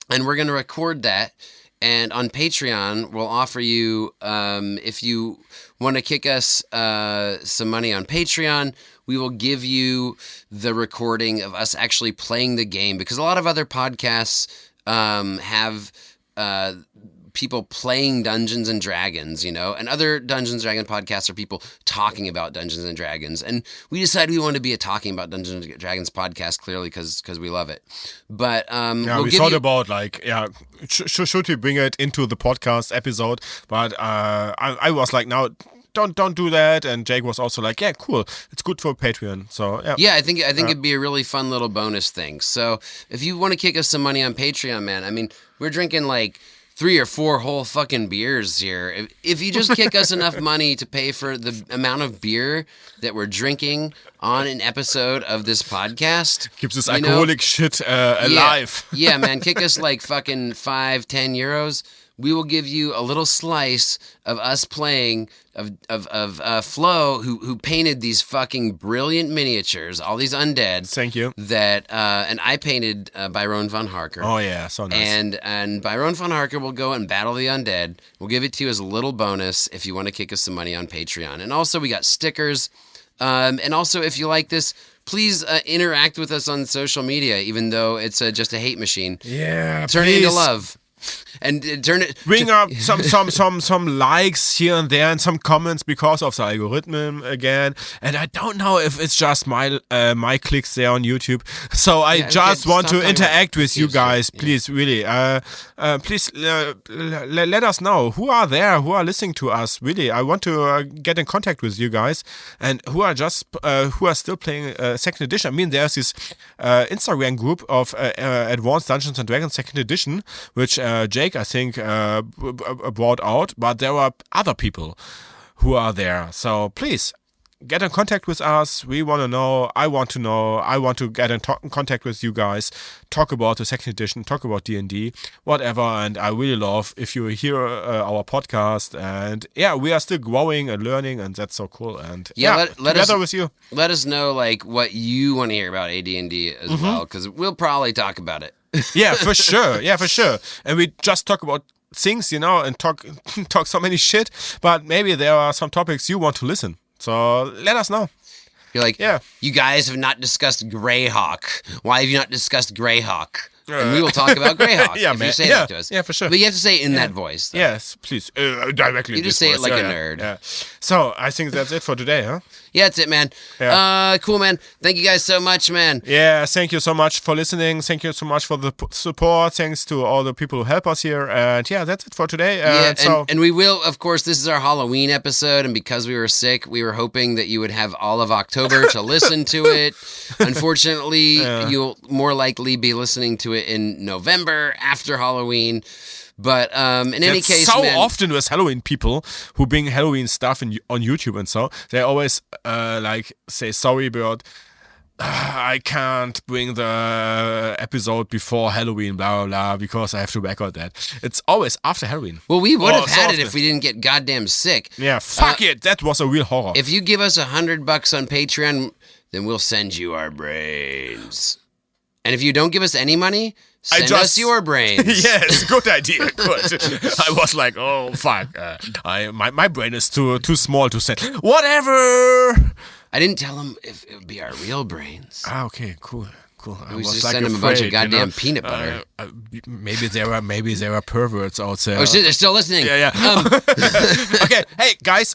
and we're gonna record that. And on Patreon, we'll offer you, if you want to kick us some money on Patreon, we will give you the recording of us actually playing the game. Because a lot of other podcasts have people playing Dungeons and Dragons, and other Dungeons and Dragons podcasts are people talking about Dungeons and Dragons. And we decided we wanted to be a talking about Dungeons and Dragons podcast, clearly, because we love it. But we thought about should we bring it into the podcast episode? But I was like, no. Don't do that, and Jake was also like, yeah, cool, it's good for Patreon. So yeah, I think it'd be a really fun little bonus thing. So if you want to kick us some money on Patreon, man, I mean, we're drinking like 3 or 4 whole fucking beers here. If you just kick us enough money to pay for the amount of beer that we're drinking on an episode of this podcast, keeps this alcoholic shit alive. Yeah, man, kick us like fucking 5-10 euros. We will give you a little slice of us playing of Flo, who painted these fucking brilliant miniatures, all these undead. Thank you. That and I painted Byron von Harker. Oh yeah, so nice. And Byron von Harker will go and battle the undead. We'll give it to you as a little bonus if you want to kick us some money on Patreon. And also we got stickers. And also if you like this, please interact with us on social media, even though it's just a hate machine. Yeah, turn it into love. And bring up some likes here and there and some comments because of the algorithm again. And I don't know if it's just my clicks there on YouTube. So I just want to interact with you guys. Please, really, please let us know who are there, who are listening to us. Really, I want to get in contact with you guys, and who are still playing second edition. I mean, there's this Instagram group of Advanced Dungeons and Dragons second edition, which Jake, I think, brought out, but there are other people who are there. So please get in contact with us. We want to know. I want to know. I want to get in contact with you guys. Talk about the second edition. Talk about D&D, whatever. And I really love if you hear our podcast. And yeah, we are still growing and learning, and that's so cool. And together with you. Let us know like what you want to hear about AD&D as well, because we'll probably talk about it. Yeah, for sure. Yeah, for sure. And we just talk about things, and talk so many shit. But maybe there are some topics you want to listen. So let us know. You're like, you guys have not discussed Greyhawk. Why have you not discussed Greyhawk? And we will talk about Greyhawk if you say that to us. Yeah, for sure. But you have to say it in that voice. Though. Yes, please. Directly. You just say it like a nerd. Yeah. So I think that's it for today, huh? Yeah, that's it, man. Yeah. Cool, man. Thank you guys so much, man. Yeah, thank you so much for listening. Thank you so much for the support. Thanks to all the people who help us here. And yeah, that's it for today. And we will, of course, this is our Halloween episode. And because we were sick, we were hoping that you would have all of October to listen to it. Unfortunately, you'll more likely be listening to it in November after Halloween. But in any case, so man, often with Halloween people who bring Halloween stuff on YouTube and so, they always say, sorry, but I can't bring the episode before Halloween, blah, blah, blah, because I have to record that. It's always after Halloween. Well, we would have had it if we didn't get goddamn sick. Yeah, fuck it. That was a real horror. If you give us $100 on Patreon, then we'll send you our brains. And if you don't give us any money, send us your brains. Yes, good idea. Good. I was like, oh fuck, my brain is too small to send. Whatever. I didn't tell him if it would be our real brains. Ah, okay, cool. I we was just like send him a bunch of goddamn peanut butter. Maybe there are perverts out there. Oh shit, they're still listening. Yeah. Okay, hey guys,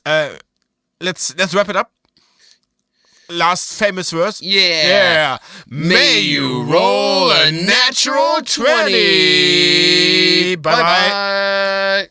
let's wrap it up. Last famous verse. Yeah. May you roll a natural 20. Bye-bye.